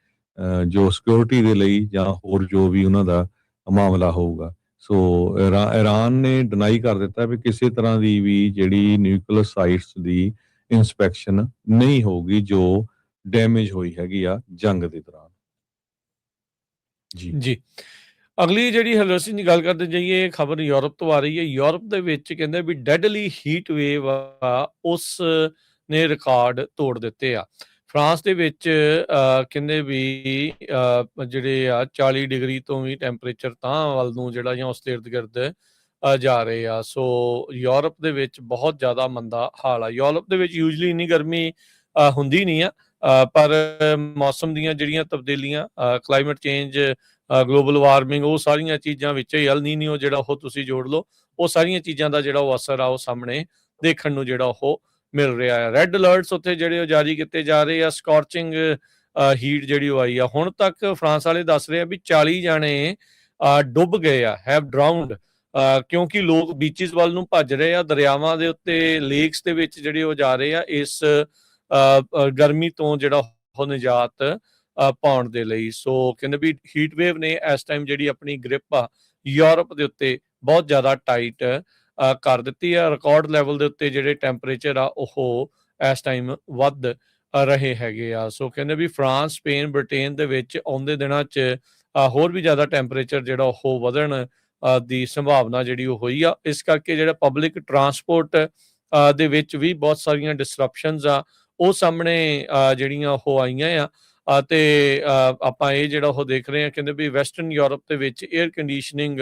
ਜੋ ਸਿਕਿਉਰਿਟੀ ਦੇ ਲਈ ਜਾਂ ਹੋਰ ਜੋ ਵੀ ਉਹਨਾਂ ਦਾ ਮਾਮਲਾ ਹੋਊਗਾ। ਸੋ ਈਰਾਨ ਨੇ ਡਿਨਾਈ ਕਰ ਦਿੱਤਾ ਵੀ ਕਿਸੇ ਤਰ੍ਹਾਂ ਦੀ ਵੀ ਜਿਹੜੀ ਨਿਊਕਲੀਅਰ ਸਾਈਟਸ ਦੀ ਇਨਸਪੈਕਸ਼ਨ ਨਹੀਂ ਹੋਊਗੀ ਜੋ ਡੈਮੇਜ ਹੋਈ ਹੈਗੀ ਆ ਜੰਗ ਦੇ ਦੌਰਾਨ। ਜੀ ਅਗਲੀ ਜਿਹੜੀ ਹਲਰਸਿੰਗ ਦੀ ਗੱਲ ਕਰਦੇ ਜਾਈਏ, ਖਬਰ ਯੂਰਪ ਤੋਂ ਆ ਰਹੀ ਹੈ। ਯੂਰਪ ਦੇ ਵਿੱਚ ਕਹਿੰਦੇ ਵੀ ਡੈਡਲੀ ਹੀਟ ਵੇਵ ਆ ਉਸ ਨੇ ਰਿਕਾਰਡ ਤੋੜ ਦਿੱਤੇ ਆ। ਫਰਾਂਸ ਦੇ ਵਿੱਚ ਕਹਿੰਦੇ ਵੀ ਜਿਹੜੇ ਆ 40 ਡਿਗਰੀ ਤੋਂ ਵੀ ਟੈਂਪਰੇਚਰ ਤਾਂ ਵੱਲ ਨੂੰ ਜਿਹੜਾ ਜਾਂ ਉਸ ਦੇ ਇਰਦ ਗਿਰਦ ਜਾ ਰਹੇ ਆ। ਸੋ ਯੂਰਪ ਦੇ ਵਿੱਚ ਬਹੁਤ ਜ਼ਿਆਦਾ ਮੰਦਾ ਹਾਲ ਆ। ਯੂਰਪ ਦੇ ਵਿੱਚ ਯੂਜਲੀ ਇੰਨੀ ਗਰਮੀ ਹੁੰਦੀ ਨਹੀਂ ਆ, ਪਰ ਮੌਸਮ ਦੀਆਂ ਜਿਹੜੀਆਂ ਤਬਦੀਲੀਆਂ, ਕਲਾਈਮੇਟ ਚੇਂਜ, ਗਲੋਬਲ ਵਾਰਮਿੰਗ, ਉਹ ਸਾਰੀਆਂ ਚੀਜ਼ਾਂ ਵਿੱਚ ਹੀ ਅਲ ਨੀਨੋ ਜਿਹੜਾ ਉਹ ਤੁਸੀਂ ਜੋੜ ਲਓ, ਉਹ ਸਾਰੀਆਂ ਚੀਜ਼ਾਂ ਦਾ ਜਿਹੜਾ ਉਹ ਅਸਰ ਆ ਉਹ ਸਾਹਮਣੇ ਦੇਖਣ ਨੂੰ ਜਿਹੜਾ ਉਹ ਮਿਲ ਰਿਹਾ ਹੈ। ਰੈੱਡ ਅਲਰਟਸ ਉੱਥੇ ਜਿਹੜੇ ਉਹ ਜਾਰੀ ਕੀਤੇ ਜਾ ਰਹੇ ਆ। ਸਕੋਰਚਿੰਗ ਹੀਟ ਜਿਹੜੀ ਉਹ ਆਈ ਆ। ਹੁਣ ਤੱਕ ਫਰਾਂਸ ਵਾਲੇ ਦੱਸ ਰਹੇ ਆ ਵੀ 40 ਜਾਣੇ ਡੁੱਬ ਗਏ ਆ, ਹੈਵ ਡਰਾਊਨਡ, ਕਿਉਂਕਿ ਲੋਕ ਬੀਚਿਸ ਵੱਲ ਨੂੰ ਭੱਜ ਰਹੇ ਆ, ਦਰਿਆਵਾਂ ਦੇ ਉੱਤੇ, ਲੇਕਸ ਦੇ ਵਿੱਚ ਜਿਹੜੇ ਉਹ ਜਾ ਰਹੇ ਆ ਇਸ ਗਰਮੀ ਤੋਂ ਜਿਹੜਾ ਉਹ ਨਿਜਾਤ ਪਾਉਣ ਦੇ ਲਈ। ਸੋ ਕਹਿੰਦੇ ਵੀ ਹੀਟ ਵੇਵ ਨੇ ਇਸ ਟਾਈਮ ਜਿਹੜੀ ਆਪਣੀ ਗ੍ਰਿਪ ਆ ਯੂਰਪ ਦੇ ਉੱਤੇ ਬਹੁਤ ਜ਼ਿਆਦਾ ਟਾਈਟ ਕਰ ਦਿੱਤੀ ਆ। ਰਿਕਾਰਡ ਲੈਵਲ ਦੇ ਉੱਤੇ ਜਿਹੜੇ ਟੈਂਪਰੇਚਰ ਆ ਉਹ ਇਸ ਟਾਈਮ ਵੱਧ ਰਹੇ ਹੈਗੇ ਆ। ਸੋ ਕਹਿੰਦੇ ਵੀ ਫਰਾਂਸ, ਸਪੇਨ, ਬ੍ਰਿਟੇਨ ਦੇ ਵਿੱਚ ਆਉਂਦੇ ਦਿਨਾਂ 'ਚ ਹੋਰ ਵੀ ਜ਼ਿਆਦਾ ਟੈਂਪਰੇਚਰ ਜਿਹੜਾ ਉਹ ਵਧਣ ਦੀ ਸੰਭਾਵਨਾ ਜਿਹੜੀ ਉਹ ਹੋਈ ਆ। ਇਸ ਕਰਕੇ ਜਿਹੜਾ ਪਬਲਿਕ ਟਰਾਂਸਪੋਰਟ ਦੇ ਵਿੱਚ ਵੀ ਬਹੁਤ ਸਾਰੀਆਂ ਡਿਸਰਪਸ਼ਨਸ ਆ ਉਹ ਸਾਹਮਣੇ ਜਿਹੜੀਆਂ ਉਹ ਆਈਆਂ ਆ। ਤੇ ਆਪਾਂ ਇਹ ਜਿਹੜਾ ਉਹ ਦੇਖ ਰਹੇ ਹਾਂ, ਕਹਿੰਦੇ ਵੀ ਵੈਸਟਰਨ ਯੂਰਪ ਦੇ ਵਿੱਚ ਏਅਰ ਕੰਡੀਸ਼ਨਿੰਗ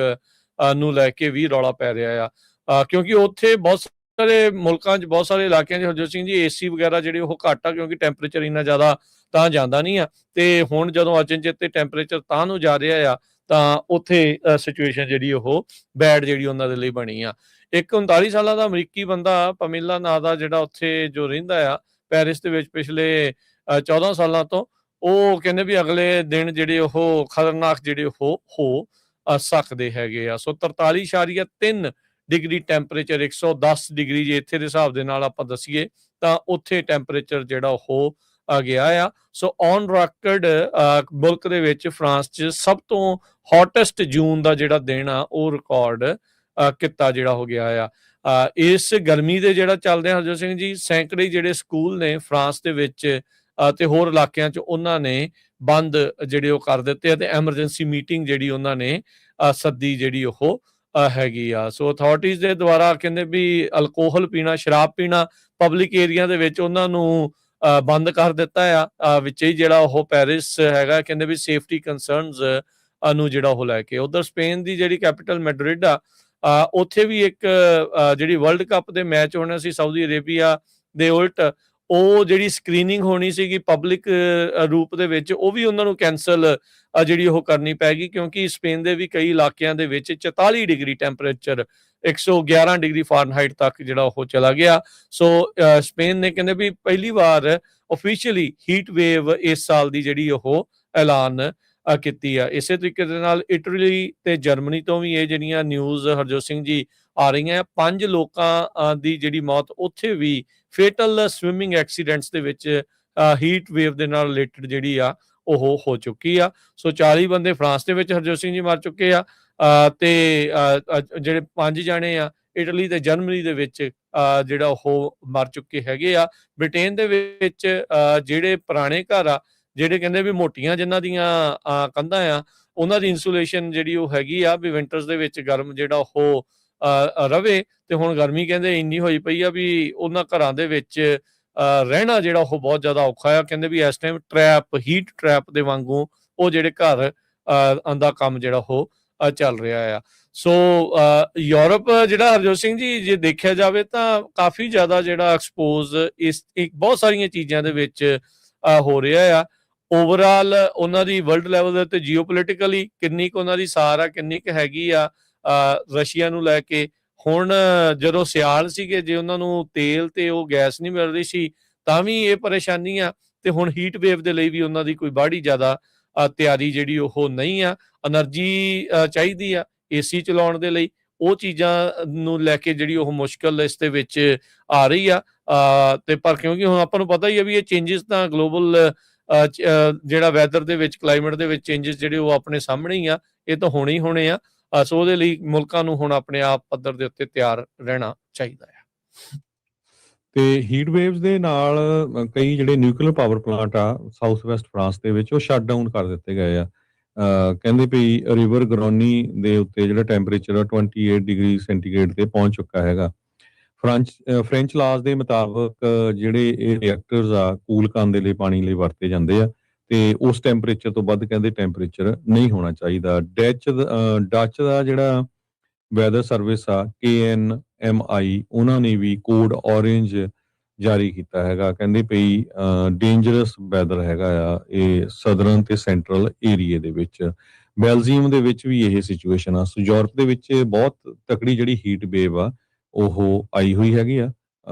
ਨੂੰ ਲੈ ਕੇ ਵੀ ਰੌਲਾ ਪੈ ਰਿਹਾ ਆ, ਕਿਉਂਕਿ ਉੱਥੇ ਬਹੁਤ ਸਾਰੇ ਮੁਲਕਾਂ 'ਚ, ਬਹੁਤ ਸਾਰੇ ਇਲਾਕਿਆਂ 'ਚ ਹਰਜੋਤ ਸਿੰਘ ਜੀ AC ਵਗੈਰਾ ਜਿਹੜੇ ਉਹ ਘੱਟ ਆ, ਕਿਉਂਕਿ ਟੈਂਪਰੇਚਰ ਇੰਨਾ ਜ਼ਿਆਦਾ ਤਾਂ ਜਾਂਦਾ ਨਹੀਂ ਆ। ਤੇ ਹੁਣ ਜਦੋਂ ਅਚਨਚੇਤ ਤੇ ਟੈਂਪਰੇਚਰ ਤਾਂ ਨੂੰ ਜਾ ਰਿਹਾ ਆ ਤਾਂ ਉੱਥੇ ਸਿਚੁਏਸ਼ਨ ਜਿਹੜੀ ਉਹ ਬੈਡ ਜਿਹੜੀ ਉਹਨਾਂ ਦੇ ਲਈ ਬਣੀ ਆ। ਇੱਕ 39 ਸਾਲਾਂ ਦਾ ਅਮਰੀਕੀ ਬੰਦਾ ਪਮੇਲਾ ਨਾਂ ਦਾ ਜਿਹੜਾ ਉੱਥੇ ਜੋ ਰਹਿੰਦਾ ਆ ਪੈਰਿਸ ਦੇ ਵਿੱਚ ਪਿਛਲੇ 14 ਸਾਲਾਂ ਤੋਂ, ਉਹ ਕਹਿੰਦੇ ਵੀ ਅਗਲੇ ਦਿਨ ਜਿਹੜੇ ਉਹ ਖਤਰਨਾਕ ਜਿਹੜੇ ਉਹ ਹੋ ਸਕਦੇ ਹੈਗੇ ਆ। ਸੋ 43.3 ਡਿਗਰੀ ਟੈਂਪਰੇਚਰ, 110 ਡਿਗਰੀ ਜੇ ਇੱਥੇ ਦੇ ਹਿਸਾਬ ਦੇ ਨਾਲ ਆਪਾਂ ਦੱਸੀਏ ਤਾਂ ਉੱਥੇ ਟੈਂਪਰੇਚਰ ਜਿਹੜਾ ਉਹ ਆ ਗਿਆ ਆ। ਸੋ ਔਨ ਰੈਕਰਡ ਮੁਲਕ ਦੇ ਵਿੱਚ ਫਰਾਂਸ 'ਚ ਸਭ ਤੋਂ ਹੌਟੈਸਟ ਜੂਨ ਦਾ ਜਿਹੜਾ ਦਿਨ ਆ ਉਹ ਰਿਕਾਰਡ ਕੀਤਾ ਜਿਹੜਾ ਹੋ ਗਿਆ ਆ। ਇਸ ਗਰਮੀ ਦੇ ਜਿਹੜਾ ਚੱਲਦੇ ਹਰਜੋਤ ਸਿੰਘ ਜੀ, ਸੈਂਕੜੇ ਜਿਹੜੇ ਸਕੂਲ ਨੇ ਫਰਾਂਸ ਦੇ ਵਿੱਚ ਤੇ ਹੋਰ ਇਲਾਕਿਆਂ 'ਚ ਉਹਨਾਂ ਨੇ ਬੰਦ ਜਿਹੜੇ ਉਹ ਕਰ ਦਿੱਤੇ ਆ, ਤੇ ਐਮਰਜੈਂਸੀ ਮੀਟਿੰਗ ਜਿਹੜੀ ਉਹਨਾਂ ਨੇ ਸੱਦੀ ਜਿਹੜੀ ਉਹ ਹੈਗੀ ਆ। ਸੋ ਅਥਾਰਟੀਜ਼ ਦੇ ਦੁਆਰਾ ਕਹਿੰਦੇ ਵੀ ਅਲਕੋਹਲ ਪੀਣਾ, ਸ਼ਰਾਬ ਪੀਣਾ ਪਬਲਿਕ ਏਰੀਆ ਦੇ ਵਿੱਚ ਉਹਨਾਂ ਨੂੰ ਬੰਦ ਕਰ ਦਿੱਤਾ ਆ। ਵਿੱਚ ਹੀ ਜਿਹੜਾ ਉਹ ਪੈਰਿਸ ਹੈਗਾ, ਕਹਿੰਦੇ ਵੀ ਸੇਫਟੀ ਕੰਸਰਨਸ ਨੂੰ ਜਿਹੜਾ ਉਹ ਲੈ ਕੇ। ਉਧਰ ਸਪੇਨ ਦੀ ਜਿਹੜੀ ਕੈਪੀਟਲ ਮੈਡਰਿਡ ਆ, ਉੱਥੇ ਵੀ ਇੱਕ ਜਿਹੜੀ ਵਰਲਡ ਕੱਪ ਦੇ ਮੈਚ ਹੋਣਾ ਸੀ ਸਾਊਦੀ ਅਰੇਬੀਆ ਦੇ ਉਲਟ, ਉਹ ਜਿਹੜੀ ਸਕਰੀਨਿੰਗ ਹੋਣੀ ਸੀਗੀ ਪਬਲਿਕ ਰੂਪ ਦੇ ਵਿੱਚ, ਉਹ ਵੀ ਉਹਨਾਂ ਨੂੰ ਕੈਂਸਲ ਜਿਹੜੀ ਉਹ ਕਰਨੀ ਪੈ ਗਈ, ਕਿਉਂਕਿ ਸਪੇਨ ਦੇ ਵੀ ਕਈ ਇਲਾਕਿਆਂ ਦੇ ਵਿੱਚ 44 ਡਿਗਰੀ ਟੈਂਪਰੇਚਰ 111 ਡਿਗਰੀ ਫਾਰਨਹਾਈਟ ਤੱਕ ਜਿਹੜਾ ਉਹ ਚਲਾ ਗਿਆ। ਸੋ ਸਪੇਨ ਨੇ ਕਹਿੰਦੇ ਵੀ ਪਹਿਲੀ ਵਾਰ ਆਫੀਸ਼ੀਅਲੀ ਹੀਟ ਵੇਵ ਇਸ ਸਾਲ ਦੀ ਜਿਹੜੀ ਉਹ ਐਲਾਨ ਕੀਤੀ ਆ। ਇਸੇ ਤਰੀਕੇ ਦੇ ਨਾਲ ਇਟਲੀ ਤੇ ਜਰਮਨੀ ਤੋਂ ਵੀ ਇਹ ਜਿਹੜੀਆਂ ਨਿਊਜ਼ ਹਰਜੋਤ ਸਿੰਘ ਜੀ ਆ ਰਹੀਆਂ, 5 ਲੋਕਾਂ ਦੀ ਜਿਹੜੀ ਮੌਤ ਉੱਥੇ ਵੀ ਫੇਟਲ ਸਵਿਮਿੰਗ ਐਕਸੀਡੈਂਟਸ ਦੇ ਵਿੱਚ ਹੀਟ ਵੇਵ ਦੇ ਨਾਲ ਰਿਲੇਟਡ ਜਿਹੜੀ ਆ ਉਹ ਹੋ ਚੁੱਕੀ ਆ। ਸੋ 40 ਬੰਦੇ ਫਰਾਂਸ ਦੇ ਵਿੱਚ ਹਰਜੋਤ ਸਿੰਘ ਜੀ ਮਰ ਚੁੱਕੇ ਆ, ਤੇ ਜਿਹੜੇ 5 ਜਾਣੇ ਆ ਇਟਲੀ ਤੇ ਜਰਮਨੀ ਦੇ ਵਿੱਚ ਜਿਹੜਾ ਉਹ ਮਰ ਚੁੱਕੇ ਹੈਗੇ ਆ। ਬ੍ਰਿਟੇਨ ਦੇ ਵਿੱਚ ਜਿਹੜੇ ਪੁਰਾਣੇ ਘਰ ਆ, ਜਿਹੜੇ ਕਹਿੰਦੇ ਵੀ ਮੋਟੀਆਂ ਜਿਨ੍ਹਾਂ ਦੀਆਂ ਕੰਧਾਂ ਆ, ਉਹਨਾਂ ਦੀ ਇਨਸੂਲੇਸ਼ਨ ਜਿਹੜੀ ਉਹ ਹੈਗੀ ਆ ਵੀ ਵਿੰਟਰਸ ਦੇ ਵਿੱਚ ਗਰਮ ਜਿਹੜਾ ਉਹ ਰਵੇ। ਤੇ ਹੁਣ ਗਰਮੀ ਕਹਿੰਦੇ ਇੰਨੀ ਹੋਈ ਪਈ ਆ ਵੀ ਉਹਨਾਂ ਘਰਾਂ ਦੇ ਵਿੱਚ ਰਹਿਣਾ ਜਿਹੜਾ ਉਹ ਬਹੁਤ ਜ਼ਿਆਦਾ ਔਖਾ ਆ। ਕਹਿੰਦੇ ਵੀ ਇਸ ਟਾਈਮ ਹੀਟ ਟਰੈਪ ਦੇ ਵਾਂਗੂ ਉਹ ਜਿਹੜੇ ਘਰ ਦਾ ਕੰਮ ਜਿਹੜਾ ਉਹ ਚੱਲ ਰਿਹਾ ਆ। ਸੋ ਯੂਰਪ ਜਿਹੜਾ ਹਰਜੋਤ ਸਿੰਘ ਜੀ ਜੇ ਦੇਖਿਆ ਜਾਵੇ ਤਾਂ ਕਾਫੀ ਜ਼ਿਆਦਾ ਜਿਹੜਾ ਐਕਸਪੋਜ਼ ਇੱਕ ਬਹੁਤ ਸਾਰੀਆਂ ਚੀਜ਼ਾਂ ਦੇ ਵਿੱਚ ਹੋ ਰਿਹਾ ਆ। ਓਵਰਆਲ ਉਹਨਾਂ ਦੀ ਵਰਲਡ ਲੈਵਲ ਦੇ ਉੱਤੇ ਜੀਓਪੋਲੀਟੀਕਲੀ ਕਿੰਨੀ ਕੁ ਉਹਨਾਂ ਦੀ ਸਾਰ ਆ, ਕਿੰਨੀ ਕੁ ਹੈਗੀ ਆ ਰਸ਼ੀਆ ਨੂੰ ਲੈ ਕੇ। ਹੁਣ ਜਦੋਂ ਸਿਆਲ ਸੀਗੇ, ਜੇ ਉਹਨਾਂ ਨੂੰ ਤੇਲ ਤੇ ਉਹ ਗੈਸ ਨਹੀਂ ਮਿਲ ਰਹੀ ਸੀ ਤਾਂ ਵੀ ਇਹ ਪਰੇਸ਼ਾਨੀ ਆ, ਤੇ ਹੁਣ ਹੀਟ ਵੇਵ ਦੇ ਲਈ ਵੀ ਉਹਨਾਂ ਦੀ ਕੋਈ ਬਾਹਲੀ ਜ਼ਿਆਦਾ ਤਿਆਰੀ ਜਿਹੜੀ ਉਹ ਨਹੀਂ ਆ। એનર્ਜੀ ਚਾਹੀਦੀ ਆ ਏਸੀ ਚਲਾਉਣ ਦੇ ਲਈ, ਉਹ ਚੀਜ਼ਾਂ ਨੂੰ ਲੈ ਕੇ ਜਿਹੜੀ ਉਹ ਮੁਸ਼ਕਲ ਇਸ ਦੇ ਵਿੱਚ ਆ ਰਹੀ ਆ। ਤੇ ਪਰ ਕਿਉਂਕਿ ਹੁਣ ਆਪਾਂ ਨੂੰ ਪਤਾ ਹੀ ਆ ਵੀ ਇਹ ਚੇਂਜਸ ਤਾਂ ਗਲੋਬਲ ਜਿਹੜਾ ਵੈਦਰ ਦੇ ਵਿੱਚ, ਕਲਾਈਮੇਟ ਦੇ ਵਿੱਚ ਚੇਂਜਸ ਜਿਹੜੇ ਉਹ ਆਪਣੇ ਸਾਹਮਣੇ ਹੀ ਆ, ਇਹ ਤਾਂ ਹੋਣੇ ਹੀ ਹੋਣੇ ਆ। ਸੋ ਉਹਦੇ ਲਈ ਮੁਲਕਾਂ ਨੂੰ ਹੁਣ ਆਪਣੇ ਆਪ ਪੱਧਰ ਦੇ ਉੱਤੇ ਤਿਆਰ ਰਹਿਣਾ ਚਾਹੀਦਾ ਆ। ਤੇ ਹੀਟ ਵੇਵਸ ਦੇ ਨਾਲ ਕਈ ਜਿਹੜੇ ਨਿਊਕਲੀਅਰ ਪਾਵਰ ਪਲਾਂਟ ਆ ਸਾਊਥ ਵੈਸਟ ਫਰਾਂਸ ਦੇ ਵਿੱਚ, ਉਹ ਸ਼ਟ ਡਾਊਨ ਕਰ ਦਿੱਤੇ ਗਏ ਆ। ਕਹਿੰਦੇ ਵੀ ਰਿਵਰ ਗਰੋਨੀ ਦੇ ਉੱਤੇ ਜਿਹੜਾ ਟੈਂਪਰੇਚਰ ਆ 28 ਡਿਗਰੀ ਸੈਂਟੀਗ੍ਰੇਡ ਤੇ ਪਹੁੰਚ ਚੁੱਕਾ ਹੈਗਾ। ਫ੍ਰੈਂਚ ਲਾਜ਼ ਦੇ ਮੁਤਾਬਕ ਜਿਹੜੇ ਇਹ ਰਿਐਕਟਰਸ ਆ ਕੂਲ ਕਰਨ ਦੇ ਲਈ ਪਾਣੀ ਲਈ ਵਰਤੇ ਜਾਂਦੇ ਆ, ਤੇ ਉਸ ਟੈਂਪਰੇਚਰ ਤੋਂ ਵੱਧ ਕਹਿੰਦੇ ਟੈਂਪਰੇਚਰ ਨਹੀਂ ਹੋਣਾ ਚਾਹੀਦਾ। ਡੱਚ ਦਾ ਜਿਹੜਾ ਵੈਦਰ ਸਰਵਿਸ ਆ KNMI, ਉਹਨਾਂ ਨੇ ਵੀ ਕੋਡ ਔਰੇਂਜ ਜਾਰੀ ਕੀਤਾ ਹੈਗਾ। ਕਹਿੰਦੇ ਪਈ ਡੇਂਜਰਸ ਵੈਦਰ ਹੈਗਾ ਆ ਇਹ ਸਦਰਨ ਤੇ ਸੈਂਟਰਲ ਏਰੀਏ ਦੇ ਵਿੱਚ। ਬੈਲਜੀਅਮ ਦੇ ਵਿੱਚ ਵੀ ਇਹ ਸਿਚੁਏਸ਼ਨ ਆ। ਸੋ ਯੂਰਪ ਦੇ ਵਿੱਚ ਬਹੁਤ ਤਕੜੀ ਜਿਹੜੀ ਹੀਟ ਵੇਵ ਆ ਉਹ ਆਈ ਹੋਈ ਹੈਗੀ ਆ।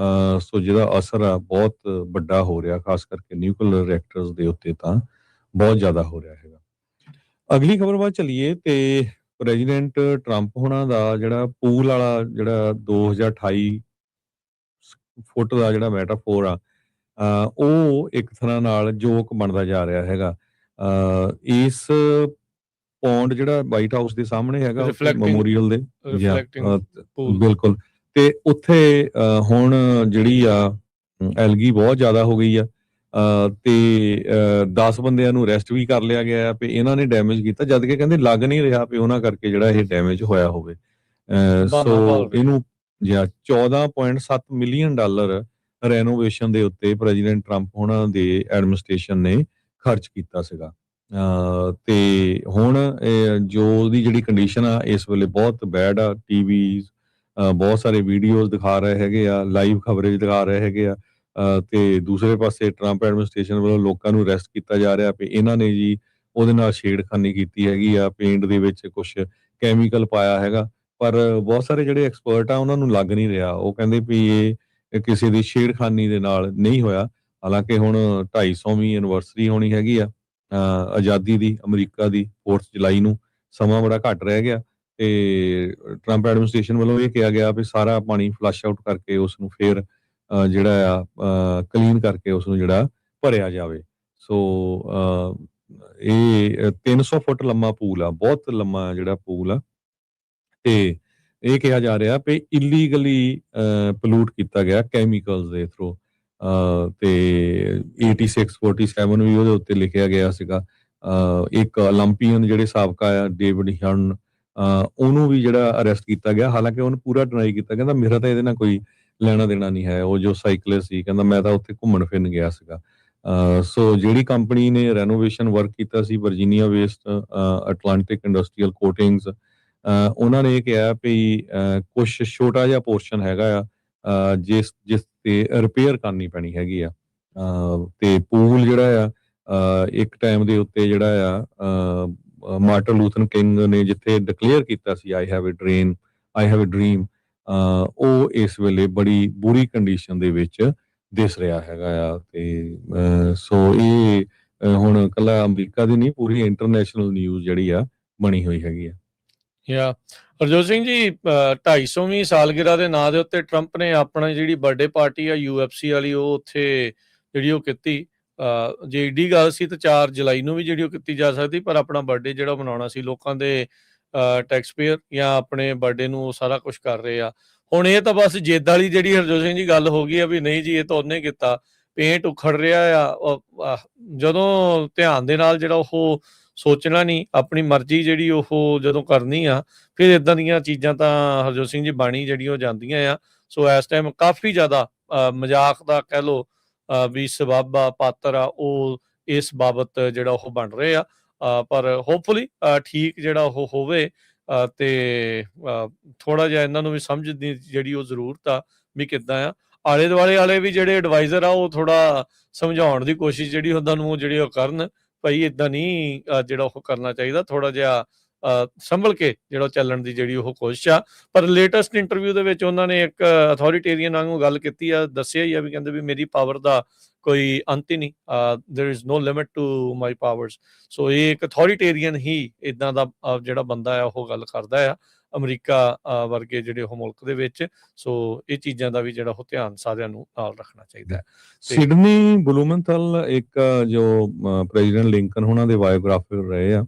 ਸੋ ਜਿਹਦਾ ਅਸਰ ਆ ਬਹੁਤ ਵੱਡਾ ਹੋ ਰਿਹਾ, ਖਾਸ ਕਰਕੇ ਨਿਊਕਲੀਅਰ ਰਿਐਕਟਰਸ ਦੇ ਉੱਤੇ ਤਾਂ ਬਹੁਤ ਜ਼ਿਆਦਾ ਹੋ ਰਿਹਾ ਹੈਗਾ। ਅਗਲੀ ਖਬਰ ਵੱਲ ਚੱਲੀਏ ਤੇ ਪ੍ਰੈਜ਼ੀਡੈਂਟ ਟਰੰਪ ਹੋਣਾ ਦਾ ਜਿਹੜਾ ਪੂਲ ਵਾਲਾ ਜਿਹੜਾ 2028 ਫੁੱਟ ਦਾ ਜਿਹੜਾ ਮੈਟਾਫੋਰ ਆ, ਉਹ ਇੱਕ ਤਰ੍ਹਾਂ ਨਾਲ ਜੋਕ ਬਣਦਾ ਜਾ ਰਿਹਾ ਹੈਗਾ। ਇਸ ਪੌਂਡ ਜਿਹੜਾ ਵਾਈਟ ਹਾਊਸ ਦੇ ਸਾਹਮਣੇ ਹੈਗਾ ਮੈਮੋਰੀਅਲ ਦੇ, ਬਿਲਕੁਲ, ਤੇ ਉੱਥੇ ਹੁਣ ਜਿਹੜੀ ਆ ਐਲਗੀ ਬਹੁਤ ਜ਼ਿਆਦਾ ਹੋ ਗਈ ਆ, ਤੇ 10 ਬੰਦਿਆਂ ਨੂੰ ਅਰੈਸਟ ਵੀ ਕਰ ਲਿਆ ਗਿਆ ਵੀ ਇਹਨਾਂ ਨੇ ਡੈਮੇਜ ਕੀਤਾ, ਜਦ ਕਿ ਕਹਿੰਦੇ ਲੱਗ ਨਹੀਂ ਰਿਹਾ ਵੀ ਉਹਨਾਂ ਕਰਕੇ ਜਿਹੜਾ ਇਹ ਡੈਮੇਜ ਹੋਇਆ ਹੋਵੇ। ਸੋ ਇਹਨੂੰ 14.7 ਮਿਲੀਅਨ ਡਾਲਰ ਰੈਨੋਵੇਸ਼ਨ ਦੇ ਉੱਤੇ ਪ੍ਰੈਜ਼ੀਡੈਂਟ ਟਰੰਪ ਉਹਨਾਂ ਦੇ ਐਡਮਿਨਿਸਟ੍ਰੇਸ਼ਨ ਨੇ ਖਰਚ ਕੀਤਾ ਸੀਗਾ। ਤੇ ਹੁਣ ਜੋ ਉਹਦੀ ਜਿਹੜੀ ਕੰਡੀਸ਼ਨ ਆ ਇਸ ਵੇਲੇ ਬਹੁਤ ਬੈਡ ਆ। ਟੀਵੀ ਬਹੁਤ ਸਾਰੇ ਵੀਡੀਓਜ਼ ਦਿਖਾ ਰਹੇ ਹੈਗੇ ਆ, ਲਾਈਵ ਕਵਰੇਜ ਦਿਖਾ ਰਹੇ ਹੈਗੇ ਆ, ਤੇ ਦੂਸਰੇ ਪਾਸੇ ਟਰੰਪ ਐਡਮਿਨਿਸਟ੍ਰੇਸ਼ਨ ਵੱਲੋਂ ਲੋਕਾਂ ਨੂੰ ਅਰੈਸਟ ਕੀਤਾ ਜਾ ਰਿਹਾ ਵੀ ਇਹਨਾਂ ਨੇ ਜੀ ਉਹਦੇ ਨਾਲ ਛੇੜਖਾਨੀ ਕੀਤੀ ਹੈਗੀ ਆ, ਪੇਂਟ ਦੇ ਵਿੱਚ ਕੁਝ ਕੈਮੀਕਲ ਪਾਇਆ ਹੈਗਾ। ਪਰ ਬਹੁਤ ਸਾਰੇ ਜਿਹੜੇ ਐਕਸਪਰਟ ਆ ਉਹਨਾਂ ਨੂੰ ਲੱਗ ਨਹੀਂ ਰਿਹਾ, ਉਹ ਕਹਿੰਦੇ ਵੀ ਇਹ ਕਿਸੇ ਦੀ ਛੇੜਖਾਨੀ ਦੇ ਨਾਲ ਨਹੀਂ ਹੋਇਆ। ਹਾਲਾਂਕਿ ਹੁਣ 250ਵੀਂ ਐਨਵਰਸਰੀ ਹੋਣੀ ਹੈਗੀ ਆ ਆਜ਼ਾਦੀ ਦੀ, ਅਮਰੀਕਾ ਦੀ 4 ਜੁਲਾਈ ਨੂੰ, ਸਮਾਂ ਬੜਾ ਘੱਟ ਰਹਿ ਗਿਆ, ਤੇ ਟਰੰਪ ਐਡਮਿਨਿਸਟ੍ਰੇਸ਼ਨ ਵੱਲੋਂ ਇਹ ਕਿਹਾ ਗਿਆ ਵੀ ਸਾਰਾ ਪਾਣੀ ਫਲਸ਼ ਆਊਟ ਕਰਕੇ ਉਸ ਨੂੰ ਫੇਰ ਜਿਹੜਾ ਆ ਕਲੀਨ ਕਰਕੇ ਉਸ ਨੂੰ ਜਿਹੜਾ ਭਰਿਆ ਜਾਵੇ। ਸੋ ਇਹ 300 ਫੁੱਟ ਲੰਮਾ ਪੂਲ ਆ, ਬਹੁਤ ਲੰਮਾ ਜਿਹੜਾ ਪੂਲ ਆ, ਤੇ ਇਹ ਕਿਹਾ ਜਾ ਰਿਹਾ ਵੀ ਇਲੀਗਲੀ ਪੋਲੂਟ ਕੀਤਾ ਗਿਆ ਕੈਮੀਕਲਸ ਦੇ ਥਰੂ। ਤੇ 8647 ਵੀ ਉਹਦੇ ਉੱਤੇ ਲਿਖਿਆ ਗਿਆ ਸੀਗਾ। ਇੱਕ ਓਲੰਪੀਅਨ ਜਿਹੜੇ ਸਾਬਕਾ ਆ ਡੇਵਿਡ ਹਰਨ, ਉਹਨੂੰ ਵੀ ਜਿਹੜਾ ਅਰੈਸਟ ਕੀਤਾ ਗਿਆ, ਹਾਲਾਂਕਿ ਉਹਨੂੰ ਪੂਰਾ ਡਿਨਾਈ ਕੀਤਾ, ਕਹਿੰਦਾ ਮੇਰਾ ਤਾਂ ਇਹਦੇ ਨਾਲ ਕੋਈ ਲੈਣਾ ਦੇਣਾ ਨਹੀਂ ਹੈ। ਉਹ ਜੋ ਸਾਈਕਲਿਸਟ ਸੀ ਕਹਿੰਦਾ ਮੈਂ ਤਾਂ ਉੱਥੇ ਘੁੰਮਣ ਫਿਰਨ ਗਿਆ ਸੀਗਾ। ਸੋ ਜਿਹੜੀ ਕੰਪਨੀ ਨੇ ਰੈਨੋਵੇਸ਼ਨ ਵਰਕ ਕੀਤਾ ਸੀ ਵਰਜੀਨੀਆ ਵੇਸਟ ਅਟਲਾਂਟਿਕ ਇੰਡਸਟਰੀਅਲ ਕੋਟਿੰਗਸ, ਉਹਨਾਂ ਨੇ ਇਹ ਕਿਹਾ ਵੀ ਕੁਛ ਛੋਟਾ ਜਿਹਾ ਪੋਰਸ਼ਨ ਹੈਗਾ ਆ ਜਿਸ ਤੇ ਰਿਪੇਅਰ ਕਰਨੀ ਪੈਣੀ ਹੈਗੀ ਆ। ਤੇ ਪੂਲ ਜਿਹੜਾ ਆ ਇੱਕ ਟਾਈਮ ਦੇ ਉੱਤੇ ਜਿਹੜਾ ਆ ਮਾਰਟਨ ਲੂਥਰ ਕਿੰਗ ਨੇ ਜਿੱਥੇ ਡਿਕਲੇਅਰ ਕੀਤਾ ਸੀ ਆਈ ਹੈਵ ਅ ਡ੍ਰੀਮ, ਉਹ ਇਸ ਵੇਲੇ ਬੜੀ ਬੁਰੀ ਕੰਡੀਸ਼ਨ ਦੇ ਵਿੱਚ ਦਿਸ ਰਿਹਾ ਹੈਗਾ ਆ। ਤੇ ਸੋ ਇਹ ਹੁਣ ਇਕੱਲਾ ਅਮਰੀਕਾ ਦੀ ਨਹੀਂ, ਪੂਰੀ ਇੰਟਰਨੈਸ਼ਨਲ ਨਿਊਜ਼ ਜਿਹੜੀ ਆ ਬਣੀ ਹੋਈ ਹੈਗੀ ਆ। ਯਾ ਹਰਜੋਤ ਸਿੰਘ ਜੀ, 250ਵੀਂ ਸਾਲਗਿਰਾ ਦੇ ਨਾਂ ਦੇ ਉੱਤੇ ਟਰੰਪ ਨੇ ਆਪਣਾ ਜਿਹੜੀ ਬਰਥਡੇ ਪਾਰਟੀ ਆ UFC ਵਾਲੀ, ਉਹ ਉੱਥੇ ਜਿਹੜੀ ਉਹ ਕੀਤੀ। ਜੇ ਏਡੀ ਗੱਲ ਸੀ ਤਾਂ 4 ਜੁਲਾਈ ਨੂੰ ਵੀ ਜਿਹੜੀ ਉਹ ਕੀਤੀ ਜਾ ਸਕਦੀ, ਪਰ ਆਪਣਾ ਬਰਥਡੇ ਜਿਹੜਾ ਮਨਾਉਣਾ ਸੀ, ਲੋਕਾਂ ਦੇ ਟੈਕਸ ਪੇਅਰ ਜਾਂ ਆਪਣੇ ਬਰਥਡੇ ਨੂੰ ਉਹ ਸਾਰਾ ਕੁਝ ਕਰ ਰਹੇ ਆ। ਹੁਣ ਇਹ ਤਾਂ ਬਸ ਜਿੱਦ ਵਾਲੀ ਜਿਹੜੀ ਹਰਜੋਤ ਸਿੰਘ ਜੀ ਗੱਲ ਹੋ ਗਈ ਆ ਵੀ ਨਹੀਂ ਜੀ ਇਹ ਤਾਂ ਉਹਨੇ ਕੀਤਾ, ਪੇਂਟ ਉਖੜ ਰਿਹਾ ਆ। ਜਦੋਂ ਧਿਆਨ ਦੇ ਨਾਲ ਜਿਹੜਾ ਉਹ ਸੋਚਣਾ ਨਹੀਂ, ਆਪਣੀ ਮਰਜ਼ੀ ਜਿਹੜੀ ਉਹ ਜਦੋਂ ਕਰਨੀ ਆ, ਫਿਰ ਇਦਾਂ ਦੀਆਂ ਚੀਜ਼ਾਂ ਤਾਂ ਹਰਜੋਤ ਸਿੰਘ ਜੀ ਬਾਣੀ ਜਿਹੜੀ ਉਹ ਜਾਂਦੀਆਂ ਆ। ਸੋ ਇਸ ਟਾਈਮ ਕਾਫੀ ਜ਼ਿਆਦਾ ਮਜ਼ਾਕ ਦਾ ਕਹਿ ਲਓ ਵੀ ਸਬੱਬ ਆ, ਪਾਤਰ ਆ, ਉਹ ਇਸ ਬਾਬਤ ਜਿਹੜਾ ਉਹ ਬਣ ਰਹੇ ਆ। ਪਰ ਹੋਪਫੁਲੀ ਠੀਕ ਜਿਹੜਾ ਉਹ ਹੋਵੇ। ਤੇ ਥੋੜਾ ਜਿਹਾ ਇਹਨਾਂ ਨੂੰ ਵੀ ਸਮਝ ਦੀ ਜਿਹੜੀ ਉਹ ਜ਼ਰੂਰਤ ਆ ਵੀ ਕਿੱਦਾਂ ਆ। ਆਲੇ ਦੁਆਲੇ ਵਾਲੇ ਵੀ ਜਿਹੜੇ ਐਡਵਾਈਜ਼ਰ ਆ ਉਹ ਥੋੜਾ ਸਮਝਾਉਣ ਦੀ ਕੋਸ਼ਿਸ਼ ਜਿਹੜੀ ਉਹਨਾਂ ਨੂੰ ਜਿਹੜੀ ਉਹ ਕਰਨ, ਭਾਈ ਇਦਾਂ ਨਹੀਂ ਜਿਹੜਾ ਉਹ ਕਰਨਾ ਚਾਹੀਦਾ, ਥੋੜਾ ਜਿਹਾ ਸੰਭਲ ਕੇ ਜਿਹੜਾ ਚੱਲਣ ਦੀ ਜਿਹੜੀ ਉਹ ਕੋਸ਼ਿਸ਼ ਆ। ਪਰ ਲੇਟੈਸਟ ਇੰਟਰਵਿਊ ਦੇ ਵਿੱਚ ਉਹਨਾਂ ਨੇ ਇੱਕ ਅਥੋਰੀਟੇਰੀਅਨ ਵਾਂਗੂ ਗੱਲ ਕੀਤੀ ਆ, ਦੱਸਿਆ ਹੀ ਆ ਵੀ ਕਹਿੰਦੇ ਵੀ ਮੇਰੀ ਪਾਵਰ ਦਾ ਕੋਈ ਅੰਤ ਹੀ ਨਹੀਂ, there is no limit to my powers। ਸੋ ਇਹ ਇੱਕ ਅਥੋਰੀਟੇਰੀਅਨ ਹੀ ਇਦਾਂ ਦਾ ਜਿਹੜਾ ਬੰਦਾ ਆ ਉਹ ਗੱਲ ਕਰਦਾ ਆ ਅਮਰੀਕਾ ਵਰਗੇ ਜਿਹੜੇ ਉਹ ਮੁਲਕ ਦੇ ਵਿੱਚ। ਸੋ ਇਹ ਚੀਜ਼ਾਂ ਦਾ ਵੀ ਜਿਹੜਾ ਉਹ ਧਿਆਨ ਸਾਰਿਆਂ ਨੂੰ ਨਾਲ ਰੱਖਣਾ ਚਾਹੀਦਾ ਹੈ। ਸਿਡਨੀ ਬਲੂਮਨਥਲ ਇੱਕ ਜੋ ਪ੍ਰੈਜ਼ੀਡੈਂਟ ਲਿੰਕਨ ਉਹਨਾਂ ਦੇ ਬਾਇਓਗ੍ਰਾਫਰ ਰਹੇ ਆ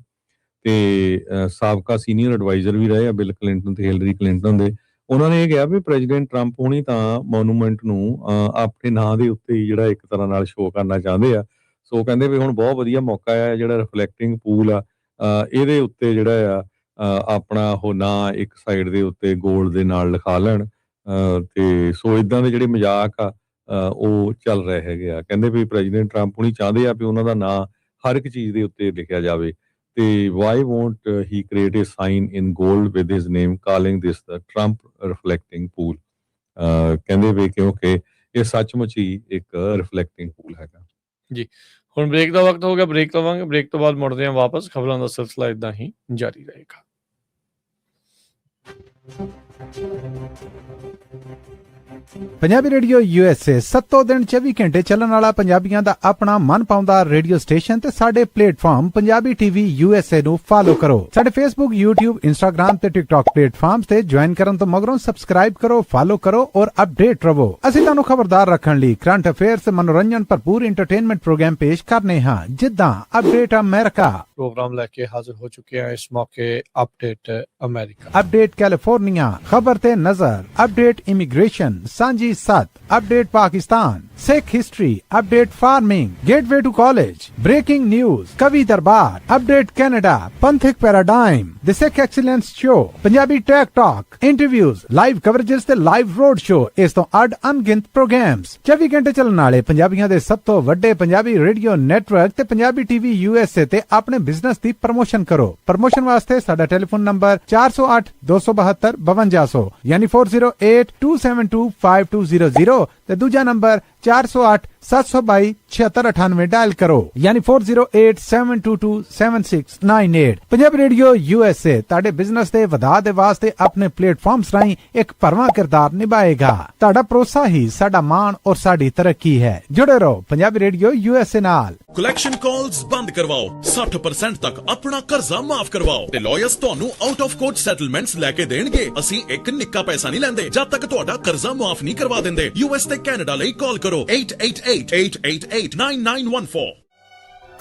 ਤੇ ਸਾਬਕਾ ਸੀਨੀਅਰ ਐਡਵਾਈਜ਼ਰ ਵੀ ਰਹੇ ਆ ਬਿਲ ਕਲਿੰਟਨ ਤੇ ਹਿਲਰੀ ਕਲਿੰਟਨ ਦੇ, ਉਹਨਾਂ ਨੇ ਇਹ ਕਿਹਾ ਵੀ ਪ੍ਰੈਜ਼ੀਡੈਂਟ ਟਰੰਪ ਹੋਣੀ ਤਾਂ ਮੋਨੂਮੈਂਟ ਨੂੰ ਆਪਣੇ ਨਾਂ ਦੇ ਉੱਤੇ ਹੀ ਜਿਹੜਾ ਇੱਕ ਤਰ੍ਹਾਂ ਨਾਲ ਸ਼ੋਅ ਕਰਨਾ ਚਾਹੁੰਦੇ ਆ। ਸੋ ਕਹਿੰਦੇ ਵੀ ਹੁਣ ਬਹੁਤ ਵਧੀਆ ਮੌਕਾ ਆ, ਜਿਹੜਾ ਰਿਫਲੈਕਟਿੰਗ ਪੂਲ ਆ ਇਹਦੇ ਉੱਤੇ ਜਿਹੜਾ ਆ ਆਪਣਾ ਉਹ ਨਾਂ ਇੱਕ ਸਾਈਡ ਦੇ ਉੱਤੇ ਗੋਲਡ ਦੇ ਨਾਲ ਲਿਖਾ ਲੈਣ। ਤੇ ਸੋ ਇਦਾਂ ਦੇ ਜਿਹੜੇ ਮਜ਼ਾਕ ਆ ਉਹ ਚੱਲ ਰਹੇ ਹੈਗੇ ਆ। ਕਹਿੰਦੇ ਵੀ ਪ੍ਰੈਜ਼ੀਡੈਂਟ ਟਰੰਪ ਹੁਣੀ ਚਾਹੁੰਦੇ ਆ ਵੀ ਉਹਨਾਂ ਦਾ ਨਾਂ ਹਰ ਇੱਕ ਚੀਜ਼ ਦੇ ਉੱਤੇ ਲਿਖਿਆ ਜਾਵੇ। ਤੇ why won't he create a sign in gold with his name calling this the Trump reflecting pool. ਕਹਿੰਦੇ ਵੀ ਕਿਉਂਕਿ ਇਹ ਸੱਚਮੁੱਚ ਹੀ ਇੱਕ ਰਿਫਲੈਕਟਿੰਗ ਪੂਲ ਹੈਗਾ ਜੀ। ਹੁਣ ਬ੍ਰੇਕ ਦਾ ਵਕਤ ਹੋ ਗਿਆ, ਬ੍ਰੇਕ ਲਵਾਂਗੇ। ਬ੍ਰੇਕ ਤੋਂ ਬਾਅਦ ਮੁੜਦੇ ਹਾਂ ਵਾਪਸ। ਖਬਰਾਂ ਦਾ ਸਿਲਸਿਲਾ ਇਦਾਂ ਹੀ ਜਾਰੀ ਰਹੇਗਾ। ਪੰਜਾਬੀ ਰੇਡੀਓ USA 7 ਦਿਨ 24 ਘੰਟੇ ਚੱਲਣ ਵਾਲਾ ਪੰਜਾਬੀਆਂ ਦਾ ਆਪਣਾ ਮਨਪਾਉਂਦਾ ਰੇਡੀਓ ਸਟੇਸ਼ਨ ਤੇ ਸਾਡੇ ਪਲੇਟਫਾਰਮ ਪੰਜਾਬੀ TV USA ਨੂੰ ਫਾਲੋ ਕਰੋ। ਸਾਡੇ Facebook, YouTube, Instagram ਤੇ TikTok ਪਲੇਟਫਾਰਮਸ ਤੇ ਜੁਆਇਨ ਕਰਨ ਤੋਂ ਮਗਰੋਂ ਸਬਸਕ੍ਰਾਈਬ ਕਰੋ, ਫਾਲੋ ਕਰੋ ਔਰ ਅਪਡੇਟ ਰਹੋ। ਅਸੀਂ ਤੁਹਾਨੂੰ ਖਬਰਦਾਰ ਰੱਖਣ ਲਈ ਕਰੰਟ ਅਫੇਅਰਸ ਤੇ ਮਨੋਰੰਜਨ ਭਰਪੂਰ ਐਂਟਰਟੇਨਮੈਂਟ ਪ੍ਰੋਗਰਾਮ ਪੇਸ਼ ਕਰਨੇ ਹਾਂ, ਜਿੱਦਾਂ ਅਪਡੇਟ ਅਮਰੀਕਾ ਪ੍ਰੋਗਰਾਮ ਲੈ ਕੇ ਹਾਜ਼ਰ ਹੋ ਚੁੱਕੇ ਹਾਂ ਇਸ ਮੌਕੇ। ਅਪਡੇਟ ਅਮਰੀਕਾ, ਅਪਡੇਟ ਕੈਲੀਫੋਰਨੀਆ, ਖਬਰ ਤੇ ਨਜ਼ਰ, update immigration, Sanjhi Sath, update Pakistan, Sikh history, update farming, gateway to college, breaking news, Kavi Darbar, update Canada, Panthak paradigm, the Sikh excellence show, Punjabi tech talk, interviews, live coverages ਤੇ ਲਾਈਵ ਰੋਡ ਸ਼ੋ, ਇਸ ਤੋਂ ਅੱਡ ਅਣਗਿਣਤ ਪ੍ਰੋਗਰਾਮਸ, 24 ਘੰਟੇ ਚੱਲਣ ਵਾਲੇ ਪੰਜਾਬੀਆਂ ਦੇ ਸਭ ਤੋਂ ਵੱਡੇ ਪੰਜਾਬੀ ਰੇਡੀਓ ਨੈਟਵਰਕ ਤੇ ਪੰਜਾਬੀ TV USA ਤੇ ਆਪਣੇ ਬਿਜ਼ਨਸ ਦੀ ਪ੍ਰਮੋਸ਼ਨ ਕਰੋ। ਪ੍ਰਮੋਸ਼ਨ ਵਾਸਤੇ ਸਾਡਾ ਟੈਲੀਫੋਨ ਨੰਬਰ 408 272 5200 ਯਾਨੀ 4082725200 ਤੇ ਦੂਜਾ ਨੰਬਰ 408 722 7698 ਡਾਇਲ ਕਰੋ ਯਾਨੀ 4087227698। ਪੰਜਾਬੀ ਰੇਡੀਓ USA ਤੁਹਾਡੇ ਬਿਜ਼ਨਸ ਦੇ ਵਧਾ ਦੇ ਵਾਸਤੇ ਆਪਣੇ ਪਲੇਟਫਾਰਮਸ ਰਾਹੀਂ ਇੱਕ ਭਰਵਾਂ ਕਿਰਦਾਰ ਨਿਭਾਏਗਾ। ਤੁਹਾਡਾ ਭਰੋਸਾ ਹੀ ਸਾਡਾ ਮਾਣ ਔਰ ਸਾਡੀ ਤਰੱਕੀ ਹੈ। ਜੁੜੇ ਰਹੋ ਪੰਜਾਬੀ ਰੇਡੀਓ USA ਨਾਲ। ਕਲੈਕਸ਼ਨ ਕਾਲਸ ਬੰਦ ਕਰਵਾਓ, 60% ਤੱਕ ਆਪਣਾ ਕਰਜ਼ਾ ਮਾਫ ਕਰਵਾਓ ਤੇ ਲਾਇਰਸ ਤੁਹਾਨੂੰ ਆਊਟ ਆਫ ਕੋਰਟ ਸੈਟਲਮੈਂਟਸ ਲੈ ਕੇ ਦੇਣਗੇ। ਅਸੀਂ ਇੱਕ ਨਿੱਕਾ ਪੈਸਾ ਨਹੀਂ ਲੈਂਦੇ ਜਦ ਤੱਕ ਤੁਹਾਡਾ ਕਰਜ਼ਾ ਮਾਫ ਨਹੀਂ ਕਰਵਾ ਦਿੰਦੇ। US ਤੇ ਕੈਨੇਡਾ ਲਈ ਕਾਲ ਕਰੋ 888-888-9914।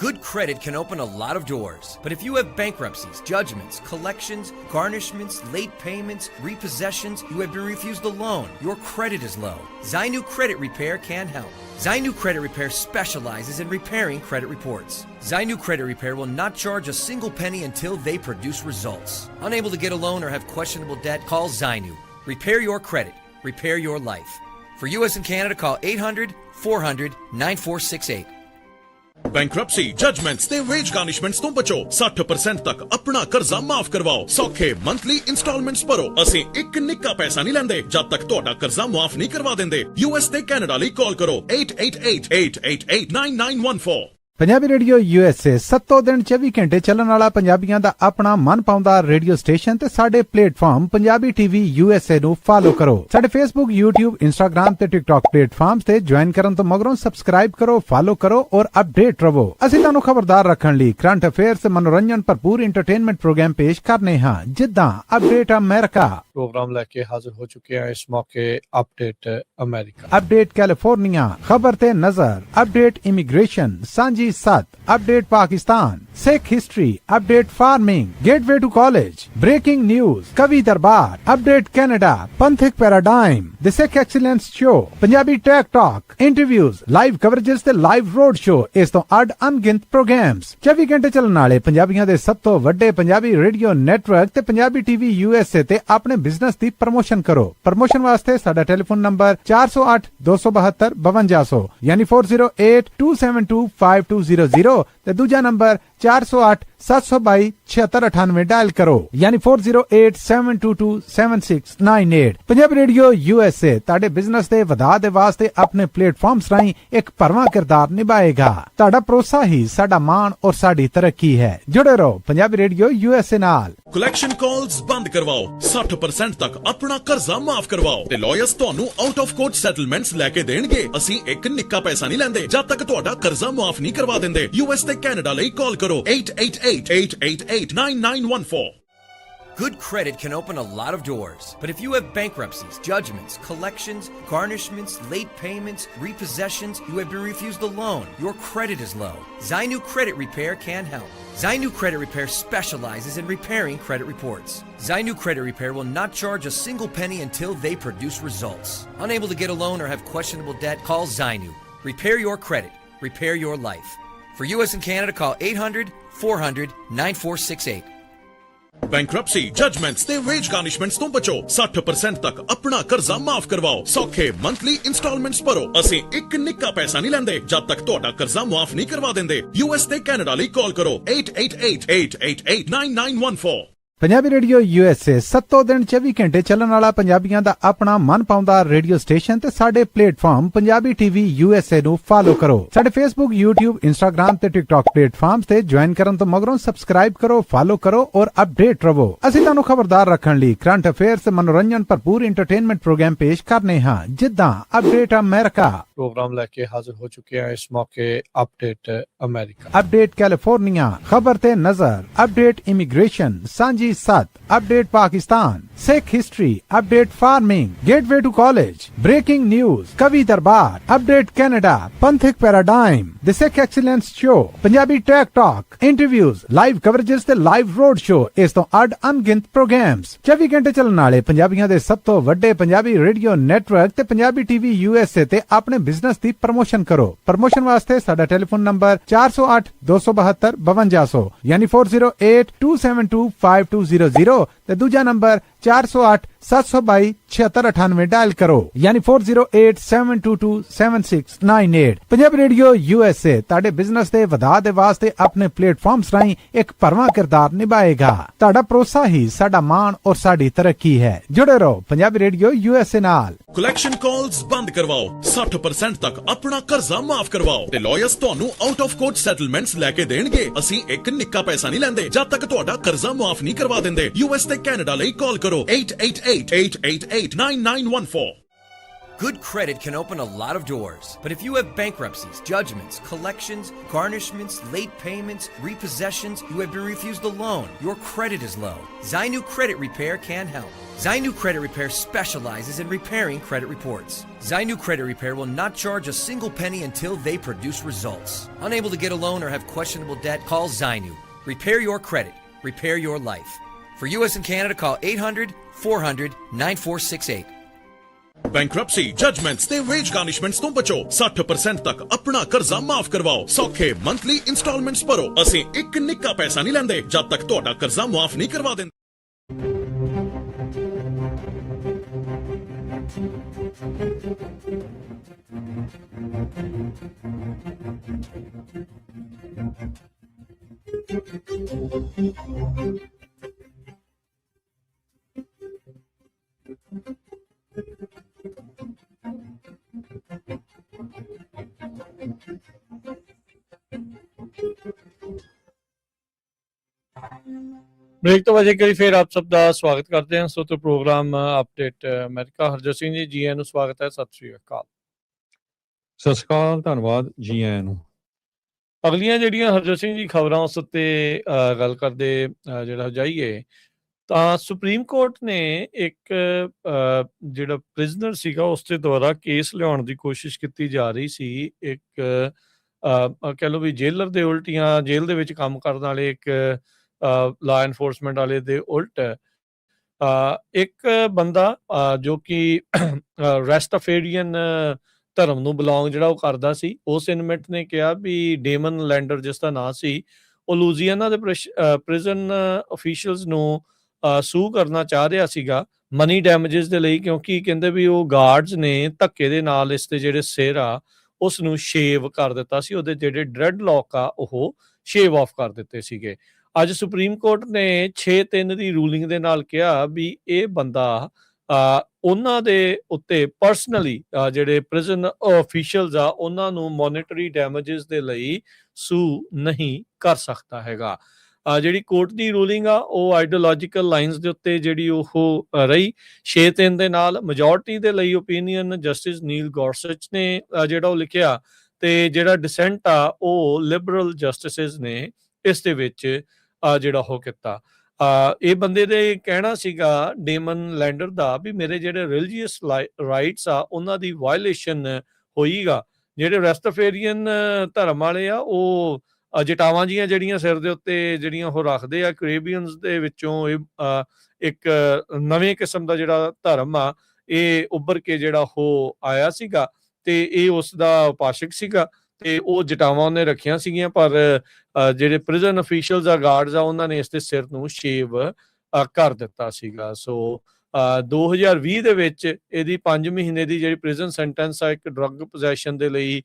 Good credit can open a lot of doors, but if you have bankruptcies, judgments, collections, garnishments, late payments, repossessions, you have been refused a loan, your credit is low, Zainu Credit Repair can help. Zainu Credit Repair specializes in repairing credit reports. Zainu Credit Repair will not charge a single penny until they produce results. Unable to get a loan or have questionable debt, call Zainu. Repair your credit. Repair your life. For US and Canada, call 800-400-9468. Bankruptcy judgements ਤੇ veg ਗਾਰਨਿਸ਼ਮੈਂਟਸ ਤੋਂ ਬਚੋ 60% ਤੱਕ ਆਪਣਾ ਕਰਜ਼ਾ ਮਾਫ ਕਰਵਾਓ ਸੌਖੇ monthly instalments ਭਰੋ ਅਸੀਂ ਇੱਕ ਨਿੱਕਾ ਪੈਸਾ ਨਹੀਂ ਲੈਂਦੇ ਜਦ ਤੱਕ ਤੁਹਾਡਾ ਕਰਜ਼ਾ ਮਾਫ ਨਹੀਂ ਕਰਵਾ ਦਿੰਦੇ US ਤੇ ਕੈਨੇਡਾ ਲਈ ਕਾਲ ਕਰੋ 8888889914 ਪੰਜਾਬੀ ਰੇਡੀਓ USA 7 ਦਿਨ 24 ਘੰਟੇ ਚੱਲਣ ਵਾਲਾ ਪੰਜਾਬੀਆਂ ਦਾ ਆਪਣਾ ਮਨਪਾਉਂਦਾ ਰੇਡੀਓ ਸਟੇਸ਼ਨ ਤੇ ਸਾਡੇ ਪਲੇਟਫਾਰਮ ਪੰਜਾਬੀ ਟੀਵੀ USA ਨੂੰ ਫਾਲੋ ਕਰੋ ਸਾਡੇ Facebook YouTube Instagram ਤੇ TikTok ਪਲੇਟਫਾਰਮਸ ਤੇ ਜੁਆਇਨ ਕਰਨ ਤੋਂ ਮਗਰੋਂ ਸਬਸਕ੍ਰਾਈਬ ਕਰੋ ਫਾਲੋ ਕਰੋ ਔਰ ਅਪਡੇਟ ਰਹੋ ਅਸੀਂ ਤੁਹਾਨੂੰ ਖਬਰਦਾਰ ਰੱਖਣ ਲਈ ਕਰੰਟ ਅਫੇਅਰਸ ਮਨੋਰੰਜਨ ਭਰਪੂਰ ਐਂਟਰਟੇਨਮੈਂਟ ਪ੍ਰੋਗਰਾਮ ਪੇਸ਼ ਕਰਨੇ ਹਾਂ ਜਿੱਦਾਂ ਅਪਡੇਟ ਅਮਰੀਕਾ प्रोग्राम लेके हाजिर हो चुके हैं इस मौके अपडेट अमेरिका अपडेट कैलिफोर्निया खबर ते नजर update immigration Sanjhi Sath update Pakistan Sikh history update farming gateway to college breaking news Kavi Darbar update Canada Panthic paradigm the Sikh excellence show Punjabi tech talk interviews live coverages ते लाइव रोड शो इस तो अड अनगिनत प्रोग्राम्स 24 घंटे चलने वाले पंजाबियों के सब तो वड्डे पंजाबी रेडियो नेटवर्क ते पंजाबी टीवी USA ते अपने बिजनेस दी प्रमोशन करो प्रमोशन वास्ते साडा टेलीफोन नंबर 408 272 5200 यानी 4082725200 ते दूजा नंबर 408 722 7698 डायल करो यानी 4087227698 पंजाबी रेडियो USA ताड़े बिजनेस दे वधा दे वास्ते अपने प्लेटफॉर्म्स राहीं एक भरवां किरदार निभाएगा ताड़ा भरोसा ही साडा मान और साडी तरक्की है जुड़े रहो पंजाबी रेडियो USA नाल ਕਲੈਕਸ਼ਨ ਕਾਲਸ ਬੰਦ ਕਰਵਾਓ 60% ਤੱਕ ਆਪਣਾ ਕਰਜ਼ਾ ਮਾਫ ਕਰਵਾਓ ਤੇ ਲਾਇਰਸ ਤੁਹਾਨੂੰ ਆਊਟ ਆਫ ਕੋਰਟ ਸੈਟਲਮੈਂਟਸ ਲੈ ਕੇ ਦੇਣਗੇ ਅਸੀਂ ਇੱਕ ਨਿੱਕਾ ਪੈਸਾ ਨਹੀਂ ਲੈਂਦੇ ਜਦ ਤੱਕ ਤੁਹਾਡਾ ਕਰਜ਼ਾ ਮਾਫ ਨਹੀਂ ਕਰਵਾ ਦਿੰਦੇ US ਤੇ ਕੈਨੇਡਾ ਲਈ ਕਾਲ ਕਰੋ 8888889914 Good credit can open a lot of doors, but if you have bankruptcies, judgments, collections, garnishments, late payments, repossessions, you have been refused a loan, your credit is low, Zainu Credit Repair can help. Zainu Credit Repair specializes in repairing credit reports. Zainu Credit Repair will not charge a single penny until they produce results. Unable to get a loan or have questionable debt, call Zainu. Repair your credit. Repair your life. For US and Canada, call 800-400-9468. Bankruptcy judgements ਤੇ veg ਗਾਰਨਿਸ਼ਮੈਂਟਸ ਤੋਂ ਬਚੋ 60% ਤੱਕ ਆਪਣਾ ਕਰਜ਼ਾ ਮਾਫ ਕਰਵਾਓ ਸੌਖੇ monthly instalments ਭਰੋ ਅਸੀਂ ਇੱਕ ਨਿੱਕਾ ਪੈਸਾ ਨਹੀਂ ਲੈਂਦੇ ਜਦ ਤੱਕ ਤੁਹਾਡਾ ਕਰਜ਼ਾ ਮਾਫ ਨਹੀਂ ਕਰਵਾ ਦਿੰਦੇ US ਤੇ ਕੈਨੇਡਾ ਲਈ ਕਾਲ ਕਰੋ 8888889914 ਪੰਜਾਬੀ ਰੇਡੀਓ USA 7 ਦਿਨ 24 ਘੰਟੇ ਚੱਲਣ ਵਾਲਾ ਪੰਜਾਬੀਆਂ ਦਾ ਆਪਣਾ ਮਨਪਾਉਂਦਾ ਰੇਡੀਓ ਸਟੇਸ਼ਨ ਤੇ ਸਾਡੇ ਪਲੇਟਫਾਰਮ ਪੰਜਾਬੀ ਟੀਵੀ USA ਨੂੰ ਫਾਲੋ ਕਰੋ ਸਾਡੇ Facebook YouTube Instagram ਤੇ TikTok ਪਲੇਟਫਾਰਮਸ ਤੇ ਜੁਆਇਨ ਕਰਨ ਤੋਂ ਮਗਰੋਂ ਸਬਸਕ੍ਰਾਈਬ ਕਰੋ ਫਾਲੋ ਕਰੋ ਔਰ ਅਪਡੇਟ ਰਹੋ ਅਸੀਂ ਤੁਹਾਨੂੰ ਖਬਰਦਾਰ ਰੱਖਣ ਲਈ ਕਰੰਟ ਅਫੇਅਰਸ ਮਨੋਰੰਜਨ ਭਰਪੂਰ ਐਂਟਰਟੇਨਮੈਂਟ ਪ੍ਰੋਗਰਾਮ ਪੇਸ਼ ਕਰਨੇ ਹਾਂ ਜਿੱਦਾਂ ਅਪਡੇਟ ਅਮਰੀਕਾ प्रोग्राम लेके हाजिर हो चुके हैं इस मौके अपडेट अमेरिका अपडेट कैलिफोर्निया खबर ते नजर update immigration Sanjhi Sath update Pakistan Sikh history update farming gateway to college breaking news Kavi Darbar update Canada Panthic paradigm the Sikh excellence show Punjabi tech talk interviews live coverages ते लाइव रोड शो इस तो अड अनगिनत प्रोग्राम्स 24 घंटे चलने वाले पंजाबियों के सब तो वड्डे पंजाबी रेडियो नेटवर्क ते पंजाबी टीवी USA ते अपने बिजनेस दी प्रमोशन करो प्रमोशन वास्ते साडा टेलीफोन नंबर 408 272 5200 यानी 4087225200 ते दूजा नंबर 408 722 7698 डायल करो यानी 4087227698 पंजाबी रेडियो USA ताड़े बिजनेस दे वधा दे वास्ते अपने प्लेटफॉर्म्स राहीं एक भरवां किरदार निभाएगा ताड़ा भरोसा ही साडा मान और साडी तरक्की है जुड़े रहो पंजाबी रेडियो USA नाल ਕਲੈਕਸ਼ਨ ਕਾਲਸ ਬੰਦ ਕਰਵਾਓ 60% ਤੱਕ ਆਪਣਾ ਕਰਜ਼ਾ ਮਾਫ ਕਰਵਾਓ ਤੇ ਲਾਇਰਸ ਤੁਹਾਨੂੰ ਆਊਟ ਆਫ ਕੋਰਟ ਸੈਟਲਮੈਂਟਸ ਲੈ ਕੇ ਦੇਣਗੇ ਅਸੀਂ ਇੱਕ ਨਿੱਕਾ ਪੈਸਾ ਨਹੀਂ ਲੈਂਦੇ ਜਦ ਤੱਕ ਤੁਹਾਡਾ ਕਰਜ਼ਾ ਮਾਫ ਨਹੀਂ ਕਰਵਾ ਦਿੰਦੇ US ਤੇ ਕੈਨੇਡਾ ਲਈ ਕਾਲ ਕਰੋ 8888889914 Good credit can open a lot of doors, but if you have bankruptcies, judgments, collections, garnishments, late payments, repossessions, you have been refused a loan, your credit is low, Zainu Credit Repair can help. Zainu Credit Repair specializes in repairing credit reports. Zainu Credit Repair will not charge a single penny until they produce results. Unable to get a loan or have questionable debt, call Zainu. Repair your credit. Repair your life. For US and Canada, call 800-400-9468. Bankruptcy judgements ਤੇ veg ਗਾਰਨਿਸ਼ਮੈਂਟਸ ਤੋਂ ਬਚੋ 60% ਤੱਕ ਆਪਣਾ ਕਰਜ਼ਾ ਮਾਫ ਕਰਵਾਓ ਸੌਖੇ monthly instalments ਭਰੋ ਅਸੀਂ ਇੱਕ ਨਿੱਕਾ ਪੈਸਾ ਨਹੀਂ ਲੈਂਦੇ ਜਦ ਤੱਕ ਤੁਹਾਡਾ ਕਰਜ਼ਾ ਮਾਫ ਨਹੀਂ ਕਰਵਾ ਦਿੰਦੇ ब्रेक तो वजह करी फिर आप सब दा स्वागत करते हैं सो तो program update America Harjot Singh ji ਨੂੰ ਸਵਾਗਤ ਹੈ ਸਤਿ ਸ੍ਰੀ ਅਕਾਲ ਸਤਿ ਸ਼੍ਰੀ ਅਕਾਲ ਧੰਨਵਾਦ ਜੀ ਆਇਆਂ ਨੂੰ ਅਗਲੀਆਂ ਜਿਹੜੀਆਂ ਹਰਜੋਤ ਸਿੰਘ ਜੀ ਖਬਰਾਂ ਉਸ ਉੱਤੇ ਗੱਲ ਕਰਦੇ ਜਿਹੜਾ ਜਾਈਏ ਤਾਂ ਸੁਪਰੀਮ ਕੋਰਟ ਨੇ ਇੱਕ ਜਿਹੜਾ ਪ੍ਰਿਜ਼ਨਰ ਸੀਗਾ ਉਸ ਦੇ ਦੁਆਰਾ ਕੇਸ ਲਿਆਉਣ ਦੀ ਕੋਸ਼ਿਸ਼ ਕੀਤੀ ਜਾ ਰਹੀ ਸੀ ਇੱਕ ਕਹਿ ਲਓ ਵੀ ਜੇਲਰ ਦੇ ਉਲਟੀਆਂ ਜੇਲ੍ਹ ਦੇ ਵਿੱਚ ਕੰਮ ਕਰਨ ਵਾਲੇ ਇੱਕ ਲਾ ਐਨਫੋਰਸਮੈਂਟ ਵਾਲੇ ਦੇ ਉਲਟ ਇੱਕ ਬੰਦਾ ਜੋ ਕਿ ਰੈਸਟਾਫੇਰੀਅਨ ਧਰਮ ਨੂੰ ਬਿਲੋਂਗ ਜਿਹੜਾ ਉਹ ਕਰਦਾ ਸੀ ਉਸ ਇਨਮੇਟ ਨੇ ਕਿਹਾ ਵੀ ਡੇਮਨ ਲੈਂਡਰ ਜਿਸ ਦਾ ਨਾਂ ਸੀ ਉਹ ਲੂਜ਼ੀਆਨਾ ਦੇ ਪ੍ਰਿਜ਼ਨ ਅਫੀਸ਼ੀਅਲਸ ਨੂੰ ਸੂ ਕਰਨਾ ਚਾਹ ਰਿਹਾ ਸੀਗਾ ਮਨੀ ਡੈਮੇਜਸ ਦੇ ਲਈ ਕਿਉਂਕਿ ਕਹਿੰਦੇ ਵੀ ਉਹ ਗਾਰਡਸ ਨੇ ਧੱਕੇ ਦੇ ਨਾਲ ਇਸ ਦੇ ਜਿਹੜੇ ਸਿਰ ਆ ਉਸ ਨੂੰ ਸ਼ੇਵ ਕਰ ਦਿੱਤਾ ਸੀ ਉਹਦੇ ਜਿਹੜੇ ਡਰੈਡ ਲੌਕ ਆ ਉਹ ਸ਼ੇਵ ਆਫ ਕਰ ਦਿੱਤੇ ਸੀਗੇ ਅੱਜ ਸੁਪਰੀਮ ਕੋਰਟ ਨੇ 6-3 ਦੀ ਰੂਲਿੰਗ ਦੇ ਨਾਲ ਕਿਹਾ ਵੀ ਇਹ ਬੰਦਾ ਉਹਨਾਂ ਦੇ ਉੱਤੇ ਪਰਸਨਲੀ ਜਿਹੜੇ ਪ੍ਰਿਜ਼ਨ ਅਫੀਸ਼ੀਅਲਸ ਆ ਉਹਨਾਂ ਨੂੰ ਮੋਨਿਟਰੀ ਡੈਮੇਜਸ ਦੇ ਲਈ ਸੂ ਨਹੀਂ ਕਰ ਸਕਦਾ ਹੈਗਾ ਜਿਹੜੀ ਕੋਰਟ ਦੀ ਰੂਲਿੰਗ ਆ ਉਹ ਆਈਡੀਓਲੋਜੀਕਲ ਲਾਈਨਸ ਦੇ ਉੱਤੇ ਜਿਹੜੀ ਉਹ ਰਹੀ 6-3 ਦੇ ਨਾਲ ਮੈਜੋਰਟੀ ਦੇ ਲਈ ਓਪੀਨੀਅਨ ਜਸਟਿਸ ਨੀਲ ਗੌਰਸਚ ਨੇ ਜਿਹੜਾ ਉਹ ਲਿਖਿਆ ਤੇ ਜਿਹੜਾ ਡਿਸੈਂਟ ਆ ਉਹ ਲਿਬਰਲ ਜਸਟਿਸਿਸ ਨੇ ਇਸ ਦੇ ਵਿੱਚ ਜਿਹੜਾ ਉਹ ਕੀਤਾ ਇਹ ਬੰਦੇ ਦੇ ਕਹਿਣਾ ਸੀਗਾ ਡੇਮਨ ਲੈਂਡਰ ਦਾ ਵੀ ਮੇਰੇ ਜਿਹੜੇ ਰਿਲੀਜੀਅਸ ਰਾਈਟਸ ਆ ਉਹਨਾਂ ਦੀ ਵਾਇਲੇਸ਼ਨ ਹੋਈਗਾ ਜਿਹੜੇ ਰੈਸਟਾਫੇਰੀਅਨ ਧਰਮ ਵਾਲੇ ਆ ਉਹ ਜਟਾਵਾਂ ਜੀਆਂ ਜਿਹੜੀਆਂ ਸਿਰ ਦੇ ਉੱਤੇ ਜਿਹੜੀਆਂ ਉਹ ਰੱਖਦੇ ਆ ਕੈਰੇਬੀਅਨਸ ਦੇ ਵਿੱਚੋਂ ਇਹ ਇੱਕ ਨਵੇਂ ਕਿਸਮ ਦਾ ਜਿਹੜਾ ਧਰਮ ਆ ਇਹ ਉੱਭਰ ਕੇ ਜਿਹੜਾ ਉਹ ਆਇਆ ਸੀਗਾ ਤੇ ਇਹ ਉਸ ਦਾ ਉਪਾਸ਼ਕ ਸੀਗਾ ਤੇ ਉਹ ਜਟਾਵਾਂ ਉਹਨੇ ਰੱਖੀਆਂ ਸੀਗੀਆਂ ਪਰ ਜਿਹੜੇ ਪ੍ਰਿਜ਼ਨ ਅਫੀਸ਼ੀਅਲਸ ਆ ਗਾਰਡਸ ਆ ਉਹਨਾਂ ਨੇ ਇਸ ਦੇ ਸਿਰ ਨੂੰ ਸ਼ੇਵ ਕਰ ਦਿੱਤਾ ਸੀਗਾ ਸੋ 2020 ਦੇ ਵਿੱਚ ਇਹਦੀ 5 ਮਹੀਨੇ ਦੀ ਜਿਹੜੀ ਪ੍ਰਿਜ਼ਨ ਸੈਂਟੈਂਸ ਆ ਇੱਕ ਡਰੱਗ ਪੋਜੈਸ਼ਨ ਦੇ ਲਈ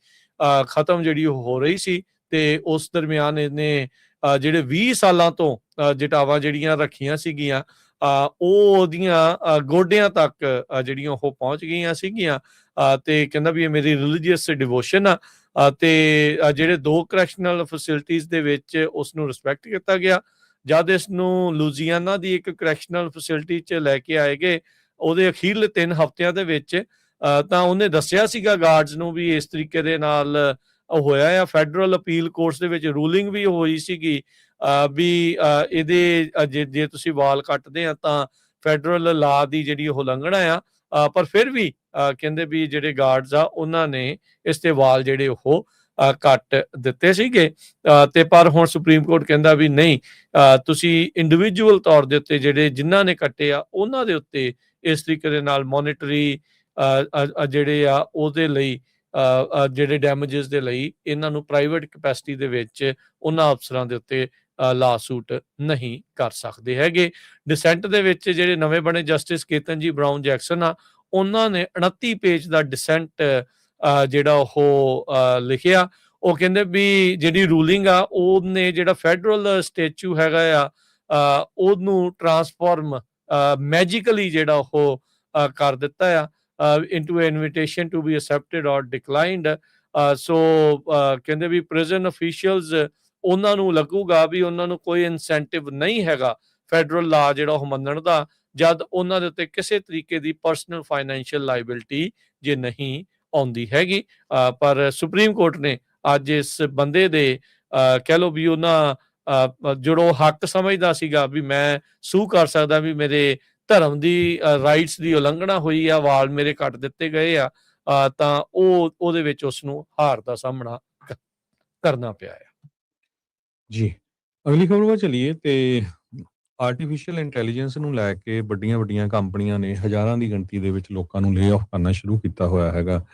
ਖਤਮ ਜਿਹੜੀ ਉਹ ਹੋ ਰਹੀ ਸੀ ਤੇ ਉਸ ਦਰਮਿਆਨ ਇਹਨੇ ਜਿਹੜੇ 20 ਸਾਲਾਂ ਤੋਂ ਜਟਾਵਾਂ ਜਿਹੜੀਆਂ ਰੱਖੀਆਂ ਸੀਗੀਆਂ ਉਹ ਉਹਦੀਆਂ ਗੋਡਿਆਂ ਤੱਕ ਜਿਹੜੀਆਂ ਉਹ ਪਹੁੰਚ ਗਈਆਂ ਸੀਗੀਆਂ ਤੇ ਕਹਿੰਦਾ ਵੀ ਇਹ ਮੇਰੀ ਰਿਲੀਜੀਅਸ ਡਿਵੋਸ਼ਨ ਆ ਤੇ ਜਿਹੜੇ 2 ਕਰੈਕਸ਼ਨਲ ਫੈਸਿਲਿਟੀਜ਼ ਦੇ ਵਿੱਚ ਉਸ ਨੂੰ ਰਿਸਪੈਕਟ ਕੀਤਾ ਗਿਆ ਜਦ ਇਸ ਨੂੰ ਲੂਜ਼ੀਆਨਾ ਦੀ ਇੱਕ ਕਰੈਕਸ਼ਨਲ ਫੈਸਿਲਿਟੀ 'ਚ ਲੈ ਕੇ ਆਏ ਗਏ ਉਹਦੇ ਅਖੀਰਲੇ 3 ਹਫ਼ਤਿਆਂ ਦੇ ਵਿੱਚ ਤਾਂ ਉਹਨੇ ਦੱਸਿਆ ਸੀਗਾ ਗਾਰਡਸ ਨੂੰ ਵੀ ਇਸ ਤਰੀਕੇ ਦੇ ਨਾਲ ਹੋਇਆ ਆ ਫੈਡਰਲ ਅਪੀਲ ਕੋਰਟ ਦੇ ਵਿੱਚ ਰੂਲਿੰਗ ਵੀ ਹੋਈ ਸੀਗੀ ਵੀ ਇਹਦੇ ਜੇ ਤੁਸੀਂ ਵਾਲ ਕੱਟਦੇ ਆ ਤਾਂ ਫੈਡਰਲ ਲਾ ਦੀ ਜਿਹੜੀ ਉਹ ਉਲੰਘਣਾ ਆ ਪਰ ਫਿਰ ਵੀ ਕਹਿੰਦੇ ਵੀ ਜਿਹੜੇ ਗਾਰਡਸ ਆ ਉਹਨਾਂ ਨੇ ਇਸ ਤੇ ਵਾਲ ਜਿਹੜੇ ਉਹ ਕੱਟ ਦਿੱਤੇ ਸੀਗੇ ਤੇ ਪਰ ਹੁਣ ਸੁਪਰੀਮ ਕੋਰਟ ਕਹਿੰਦਾ ਵੀ ਨਹੀਂ ਤੁਸੀਂ ਇੰਡੀਵਿਜੂਅਲ ਤੌਰ ਦੇ ਉੱਤੇ ਜਿਹੜੇ ਜਿਨ੍ਹਾਂ ਨੇ ਕੱਟੇ ਆ ਉਹਨਾਂ ਦੇ ਉੱਤੇ ਇਸ ਤਰੀਕੇ ਦੇ ਨਾਲ ਮੋਨਿਟਰੀ ਜਿਹੜੇ ਆ ਉਹਦੇ ਲਈ ਜਿਹੜੇ ਡੈਮੇਜਸ ਦੇ ਲਈ ਇਹਨਾਂ ਨੂੰ ਪ੍ਰਾਈਵੇਟ ਕੈਪੈਸਿਟੀ ਦੇ ਵਿੱਚ ਉਹਨਾਂ ਅਫਸਰਾਂ ਦੇ ਉੱਤੇ ਲਾ ਸੂਟ ਨਹੀਂ ਕਰ ਸਕਦੇ ਹੈਗੇ ਡਿਸੈਂਟ ਦੇ ਵਿੱਚ ਜਿਹੜੇ ਨਵੇਂ ਬਣੇ ਜਸਟਿਸ ਕੇਤਨ ਜੀ ਬਰਾਊਨ ਜੈਕਸਨ ਆ ਉਹਨਾਂ ਨੇ 29 ਪੇਜ ਦਾ ਡਿਸੈਂਟ ਜਿਹੜਾ ਉਹ ਲਿਖਿਆ ਉਹ ਕਹਿੰਦੇ ਵੀ ਜਿਹੜੀ ਰੂਲਿੰਗ ਆ ਉਹਨੇ ਜਿਹੜਾ ਫੈਡਰਲ ਸਟੈਚੂ ਹੈਗਾ ਆ ਉਹਨੂੰ ਟਰਾਂਸਫਾਰਮ ਮੈਜੀਕਲੀ ਜਿਹੜਾ ਉਹ ਕਰ ਦਿੱਤਾ ਆ into an invitation to be accepted or declined so ਕਹਿੰਦੇ ਵੀ prison officials ਉਹਨਾਂ ਨੂੰ ਲੱਗੂਗਾ ਵੀ ਉਹਨਾਂ ਨੂੰ ਕੋਈ ਇਨਸੈਂਟਿਵ ਨਹੀਂ ਹੈਗਾ ਫੈਡਰਲ ਲਾ ਜਿਹੜਾ ਉਹ ਮੰਨਣ ਦਾ ਜਦ ਉਹਨਾਂ ਦੇ ਉੱਤੇ ਕਿਸੇ ਤਰੀਕੇ ਦੀ ਪਰਸਨਲ ਫਾਈਨੈਂਸ਼ੀਅਲ ਲਾਇਬਿਲਿਟੀ ਜੇ ਨਹੀਂ ਆਉਂਦੀ ਹੈਗੀ। ਪਰ ਸੁਪਰੀਮ ਕੋਰਟ ਨੇ ਅੱਜ ਇਸ ਬੰਦੇ ਦੇ ਕਹਿ ਲਓ ਵੀ ਉਹਨਾਂ ਜਦੋਂ ਹੱਕ ਸਮਝਦਾ ਸੀਗਾ ਵੀ ਮੈਂ ਸੂ ਕਰ ਸਕਦਾ ਵੀ ਮੇਰੇ ਧਰਮ ਦੀ ਰਾਈਟਸ ਦੀ ਉਲੰਘਣਾ ਹੋਈ ਆ, ਵਾਲ ਮੇਰੇ ਕੱਟ ਦਿੱਤੇ ਗਏ ਆ, ਤਾਂ ਉਹਦੇ ਵਿੱਚ ਉਸ ਨੂੰ ਹਾਰ ਦਾ ਸਾਹਮਣਾ ਕਰਨਾ ਪਿਆ ਆ। ਜੀ, ਅਗਲੀ ਖਬਰ ਵੱਲ ਚਲੀਏ ਤੇ ਆਰਟੀਫਿਸ਼ੀਅਲ ਇੰਟੈਲੀਜੈਂਸ ਨੂੰ ਲੈ ਕੇ ਵੱਡੀਆਂ ਕੰਪਨੀਆਂ ਨੇ ਹਜ਼ਾਰਾਂ ਦੀ ਗਿਣਤੀ ਦੇ ਵਿੱਚ ਲੋਕਾਂ ਨੂੰ ਲੇ ਆਫ ਕਰਨਾ ਸ਼ੁਰੂ ਕੀਤਾ ਹੋਇਆ ਹੈਗਾ।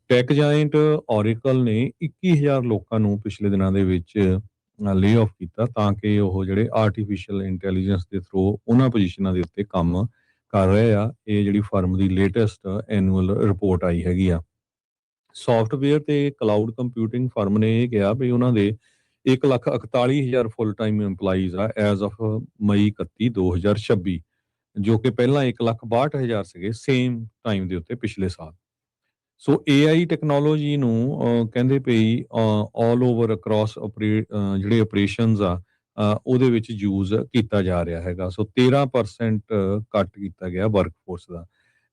ਟੈਕ ਜਾਇੰਟ ਔਰੇਕਲ ਨੇ 21,000 ਲੋਕਾਂ ਨੂੰ ਪਿਛਲੇ ਦਿਨਾਂ ਦੇ ਵਿੱਚ ਲੇ ਆਫ ਕੀਤਾ ਤਾਂ ਕਿ ਉਹ ਜਿਹੜੇ ਆਰਟੀਫਿਸ਼ੀਅਲ ਇੰਟੈਲੀਜੈਂਸ ਦੇ ਥਰੂ ਉਹਨਾਂ ਪੋਜੀਸ਼ਨਾਂ ਦੇ ਉੱਤੇ ਕੰਮ ਕਰ ਰਹੇ ਆ। ਇਹ ਜਿਹੜੀ ਫਰਮ ਦੀ ਲੇਟੈਸਟ ਐਨੂਅਲ ਰਿਪੋਰਟ ਆਈ ਹੈਗੀ ਆ। ਸੌਫਟਵੇਅਰ ਤੇ ਕਲਾਊਡ ਕੰਪਿਊਟਿੰਗ ਫਰਮ ਨੇ ਇਹ ਕਿਹਾ ਵੀ ਉਹਨਾਂ ਦੇ 1,41,000 ਫੁੱਲ ਟਾਈਮ EMPLOYEES ਆ ਐਜ਼ ਆਫ ਮਈ 31, 2026, ਜੋ ਕਿ ਪਹਿਲਾਂ 1,62,000 ਸੀਗੇ ਸੇਮ ਟਾਈਮ ਦੇ ਉੱਤੇ ਪਿਛਲੇ ਸਾਲ। ਸੋ AI ਟੈਕਨੋਲੋਜੀ ਨੂੰ ਕਹਿੰਦੇ ਪਈ ਆਲ ਓਵਰ ਅਕ੍ਰੋਸ ਜਿਹੜੇ ਆਪਰੇਸ਼ਨਸ ਆ ਉਹਦੇ ਵਿੱਚ ਯੂਜ਼ ਕੀਤਾ ਜਾ ਰਿਹਾ ਹੈਗਾ। ਸੋ 13% ਕੱਟ ਕੀਤਾ ਗਿਆ ਵਰਕਫੋਰਸ ਦਾ।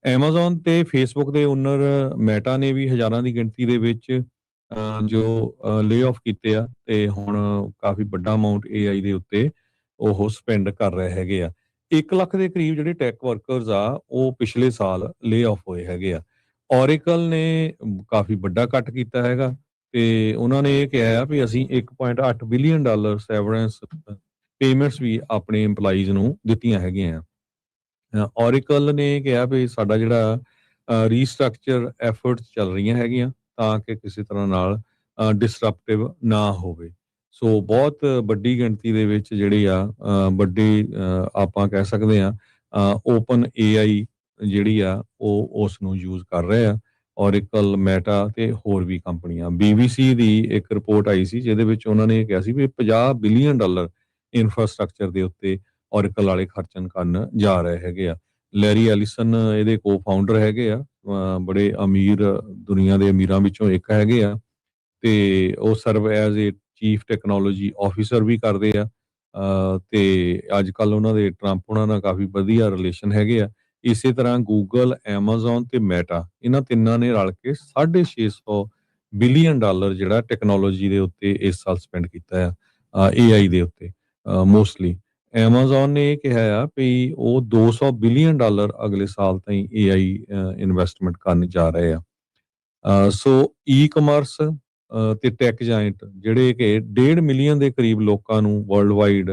ਐਮਾਜ਼ੋਨ ਤੇ ਫੇਸਬੁੱਕ ਦੇ ਓਨਰ ਮੈਟਾ ਨੇ ਵੀ ਹਜ਼ਾਰਾਂ ਦੀ ਗਿਣਤੀ ਦੇ ਵਿੱਚ ਜੋ ਲੇ ਆਫ ਕੀਤੇ ਆ ਤੇ ਹੁਣ ਕਾਫੀ ਵੱਡਾ ਅਮਾਉਂਟ AI ਦੇ ਉੱਤੇ ਉਹ ਸਪੈਂਡ ਕਰ ਰਹੇ ਹੈਗੇ ਆ। 1 ਲੱਖ ਦੇ ਕਰੀਬ ਜਿਹੜੇ ਟੈਕ ਵਰਕਰਸ ਆ ਉਹ ਪਿਛਲੇ ਸਾਲ ਲੇ ਆਫ ਹੋਏ ਹੈਗੇ ਆ। ਔਰੇਕਲ ਨੇ ਕਾਫੀ ਵੱਡਾ ਕੱਟ ਕੀਤਾ ਹੈਗਾ ਤੇ ਉਹਨਾਂ ਨੇ ਇਹ ਕਿਹਾ ਆ ਵੀ ਅਸੀਂ $1.8 ਬਿਲੀਅਨ ਸੈਵਰੈਂਸ ਪੇਮੈਂਟਸ ਵੀ ਆਪਣੇ EMPLOYEES ਨੂੰ ਦਿੱਤੀਆਂ ਹੈਗੀਆਂ ਆ। ਔਰੇਕਲ ਨੇ ਕਿਹਾ ਵੀ ਸਾਡਾ ਜਿਹੜਾ ਰੀਸਟਰਕਚਰ ਐਫਰਟਸ ਚੱਲ ਰਹੀਆਂ ਹੈਗੀਆਂ ਤਾਂ ਕਿ ਕਿਸੇ ਤਰ੍ਹਾਂ ਨਾਲ ਡਿਸਰਪਟਿਵ ਨਾ ਹੋਵੇ। ਸੋ ਬਹੁਤ ਵੱਡੀ ਗਿਣਤੀ ਦੇ ਵਿੱਚ ਜਿਹੜੀ ਆ ਵੱਡੀ ਆਪਾਂ ਕਹਿ ਸਕਦੇ ਆ ਓਪਨ AI ਜਿਹੜੀ ਆ ਉਹ ਉਸ ਨੂੰ ਯੂਜ਼ ਕਰ ਰਹੇ ਆ। ਔਰੇਕਲ, ਮੈਟਾ ਤੇ ਹੋਰ ਵੀ ਕੰਪਨੀਆਂ। BBC ਦੀ ਇੱਕ ਰਿਪੋਰਟ ਆਈ ਸੀ ਜਿਹਦੇ ਵਿੱਚ ਉਹਨਾਂ ਨੇ ਕਿਹਾ ਸੀ ਵੀ $50 ਬਿਲੀਅਨ ਇਨਫਰਾਸਟ੍ਰਕਚਰ ਦੇ ਉੱਤੇ ਔਰੇਕਲ ਵਾਲੇ ਖਰਚਣ ਕਰਨ ਜਾ ਰਹੇ ਹੈਗੇ ਆ। ਲੈਰੀ ਐਲਿਸਨ ਇਹਦੇ ਕੋ-ਫਾਊਂਡਰ ਹੈਗੇ ਆ, ਬੜੇ ਅਮੀਰ ਦੁਨੀਆ ਦੇ ਅਮੀਰਾਂ ਵਿੱਚੋਂ ਇੱਕ ਹੈਗੇ ਆ ਤੇ ਉਹ serve as a chief technology officer ਵੀ ਕਰਦੇ ਆ ਤੇ ਅੱਜ ਕੱਲ ਉਹਨਾਂ ਦੇ ਟਰੰਪ ਉਹਨਾਂ ਨਾਲ ਕਾਫੀ ਵਧੀਆ ਰਿਲੇਸ਼ਨ ਹੈਗੇ ਆ। ਇਸੇ ਤਰ੍ਹਾਂ ਗੂਗਲ, ਐਮਾਜ਼ੋਨ ਤੇ ਮੈਟਾ ਇਹਨਾਂ ਤਿੰਨਾਂ ਨੇ ਰਲ ਕੇ $650 ਬਿਲੀਅਨ ਜਿਹੜਾ ਟੈਕਨੋਲੋਜੀ ਦੇ ਉੱਤੇ ਇਸ ਸਾਲ ਸਪੈਂਡ ਕੀਤਾ ਆ AI ਦੇ ਉੱਤੇ ਮੋਸਟਲੀ। ਐਮਾਜ਼ੋਨ ਨੇ ਇਹ ਕਿਹਾ ਆ ਵੀ ਉਹ $200 ਬਿਲੀਅਨ ਅਗਲੇ ਸਾਲ ਤਾਈਂ AI ਇਨਵੈਸਟਮੈਂਟ ਕਰਨ ਜਾ ਰਹੇ ਆ। ਸੋ ਈ-ਕਮਰਸ ਤੇ ਟੈਕ ਜਾਇੰਟ ਜਿਹੜੇ ਕਿ 1.5 ਮਿਲੀਅਨ ਦੇ ਕਰੀਬ ਲੋਕਾਂ ਨੂੰ ਵਰਲਡ ਵਾਈਡ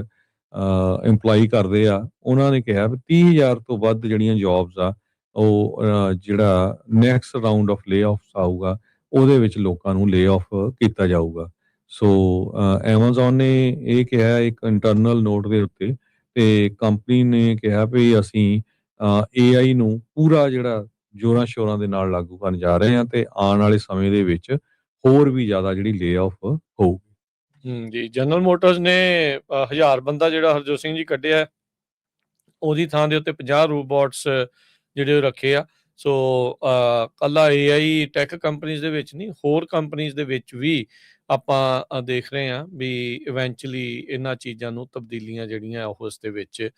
EMPLOY ਕਰਦੇ ਆ, ਉਹਨਾਂ ਨੇ ਕਿਹਾ ਵੀ 30,000 ਤੋਂ ਵੱਧ ਜਿਹੜੀਆਂ ਜੌਬਸ ਆ ਉਹ ਜਿਹੜਾ ਨੈਕਸਟ ਰਾਊਂਡ ਆਫ ਲੇ ਆਫਸ ਆਊਗਾ ਉਹਦੇ ਵਿੱਚ ਲੋਕਾਂ ਨੂੰ ਲੇ ਆਫ ਕੀਤਾ ਜਾਊਗਾ। ਸੋ ਐਮਾਜ਼ੋਨ ਨੇ ਇਹ ਕਿਹਾ ਇੱਕ ਇੰਟਰਨਲ ਨੋਟ ਦੇ ਉੱਤੇ ਤੇ ਕੰਪਨੀ ਨੇ ਕਿਹਾ ਵੀ ਅਸੀਂ AI ਨੂੰ ਪੂਰਾ ਜਿਹੜਾ ਜੋਰਾਂ ਸ਼ੋਰਾਂ ਦੇ ਨਾਲ ਲਾਗੂ ਕਰਨ ਜਾ ਰਹੇ ਹਾਂ ਤੇ ਆਉਣ ਵਾਲੇ ਸਮੇਂ ਦੇ ਵਿੱਚ ਹੋਰ ਵੀ ਜ਼ਿਆਦਾ ਜਿਹੜੀ ਲੇ ਆਫ ਹੋਊਗੀ। ਜੀ, ਜਨਰਲ ਮੋਟਰਸ ਨੇ 1000 ਬੰਦਾ ਜਿਹੜਾ ਹਰਜੋਤ ਸਿੰਘ ਜੀ ਕੱਢਿਆ ਉਹਦੀ ਥਾਂ ਦੇ ਉੱਤੇ 50 ਰੋਬੋਟਸ ਜਿਹੜੇ ਉਹ ਰੱਖੇ ਆ। ਸੋ ਕੱਲਾ AI ਟੈਕ ਕੰਪਨੀਜ਼ ਦੇ ਵਿੱਚ ਨਹੀਂ, ਹੋਰ ਕੰਪਨੀਜ਼ ਦੇ ਵਿੱਚ ਵੀ ਆਪਾਂ ਦੇਖ ਰਹੇ ਹਾਂ ਵੀ ਇਵੈਂਚੁਅਲੀ ਇਹਨਾਂ ਚੀਜ਼ਾਂ ਨੂੰ ਤਬਦੀਲੀਆਂ ਜਿਹੜੀਆਂ ਉਸ ਦੇ ਵਿੱਚ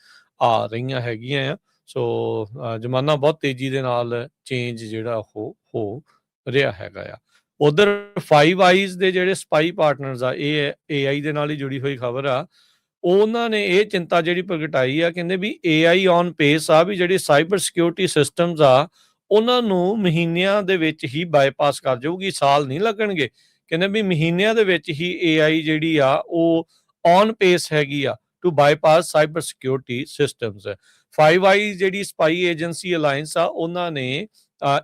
ਆ ਰਹੀਆਂ ਹੈਗੀਆਂ ਆ। ਸੋ ਜ਼ਮਾਨਾ ਬਹੁਤ ਤੇਜ਼ੀ ਦੇ ਨਾਲ ਚੇਂਜ ਜਿਹੜਾ ਉਹ ਹੋ ਰਿਹਾ ਹੈਗਾ ਆ। ਉਧਰ 5 ਆਈਜ਼ ਦੇ ਜਿਹੜੇ ਸਪਾਈ ਪਾਰਟਨਰਸ ਆ, ਇਹ AI ਦੇ ਨਾਲ ਹੀ ਜੁੜੀ ਹੋਈ ਖਬਰ ਆ। ਉਹਨਾਂ ਨੇ ਇਹ ਚਿੰਤਾ ਜਿਹੜੀ ਪ੍ਰਗਟਾਈ ਆ, ਕਹਿੰਦੇ ਵੀ AI ਔਨ ਪੇਸ ਆ ਵੀ ਜਿਹੜੀ ਸਾਈਬਰ ਸਿਕਿਉਰਿਟੀ ਸਿਸਟਮਸ ਆ ਉਹਨਾਂ ਨੂੰ ਮਹੀਨਿਆਂ ਦੇ ਵਿੱਚ ਹੀ ਬਾਈਪਾਸ ਕਰ ਜਾਊਗੀ, ਸਾਲ ਨਹੀਂ ਲੱਗਣਗੇ। ਕਹਿੰਦੇ ਵੀ ਮਹੀਨਿਆਂ ਦੇ ਵਿੱਚ ਹੀ AI ਜਿਹੜੀ ਆ ਉਹ ਔਨ ਪੇਸ ਹੈਗੀ ਆ to bypass cyber security systems. 5 eyes ਜਿਹੜੀ ਸਪਾਈ ਏਜੰਸੀ ਅਲਾਇੰਸ ਆ ਉਹਨਾਂ ਨੇ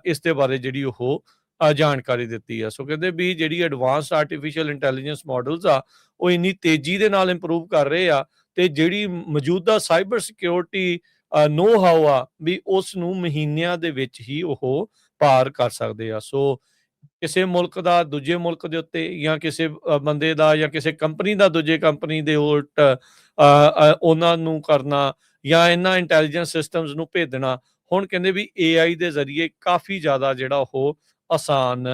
ਇਸ ਦੇ ਬਾਰੇ ਜਿਹੜੀ ਉਹ ਜਾਣਕਾਰੀ ਦਿੱਤੀ ਆ। ਸੋ ਕਹਿੰਦੇ ਵੀ ਜਿਹੜੀ ਐਡਵਾਂਸਡ ਆਰਟੀਫਿਸ਼ੀਅਲ ਇੰਟੈਲੀਜੈਂਸ ਮਾਡਲਸ ਆ ਉਹ ਇੰਨੀ ਤੇਜ਼ੀ ਦੇ ਨਾਲ ਇੰਪਰੂਵ ਕਰ ਰਹੇ ਆ ਤੇ ਜਿਹੜੀ ਮੌਜੂਦਾ ਸਾਈਬਰ ਸਿਕਿਉਰਿਟੀ ਨੋ ਹਾਊ ਆ ਵੀ ਉਸ ਨੂੰ ਮਹੀਨਿਆਂ ਦੇ ਵਿੱਚ ਹੀ ਉਹ ਪਾਰ ਕਰ ਸਕਦੇ ਆ। ਸੋ ਕਿਸੇ ਮੁਲਕ ਦਾ ਦੂਜੇ ਮੁਲਕ ਦੇ ਉੱਤੇ ਜਾਂ ਕਿਸੇ ਬੰਦੇ ਦਾ ਜਾਂ ਕਿਸੇ ਕੰਪਨੀ ਦਾ ਦੂਜੇ ਕੰਪਨੀ ਦੇ ਉਲਟ ਉਹਨਾਂ ਨੂੰ ਕਰਨਾ ਜਾਂ ਇਹਨਾਂ ਇੰਟੈਲੀਜੈਂਸ ਸਿਸਟਮਸ ਨੂੰ ਭੇਜਣਾ ਹੁਣ ਕਹਿੰਦੇ ਵੀ AI ਦੇ ਜ਼ਰੀਏ ਕਾਫੀ ਜ਼ਿਆਦਾ ਜਿਹੜਾ ਉਹ ਆਸਾਨ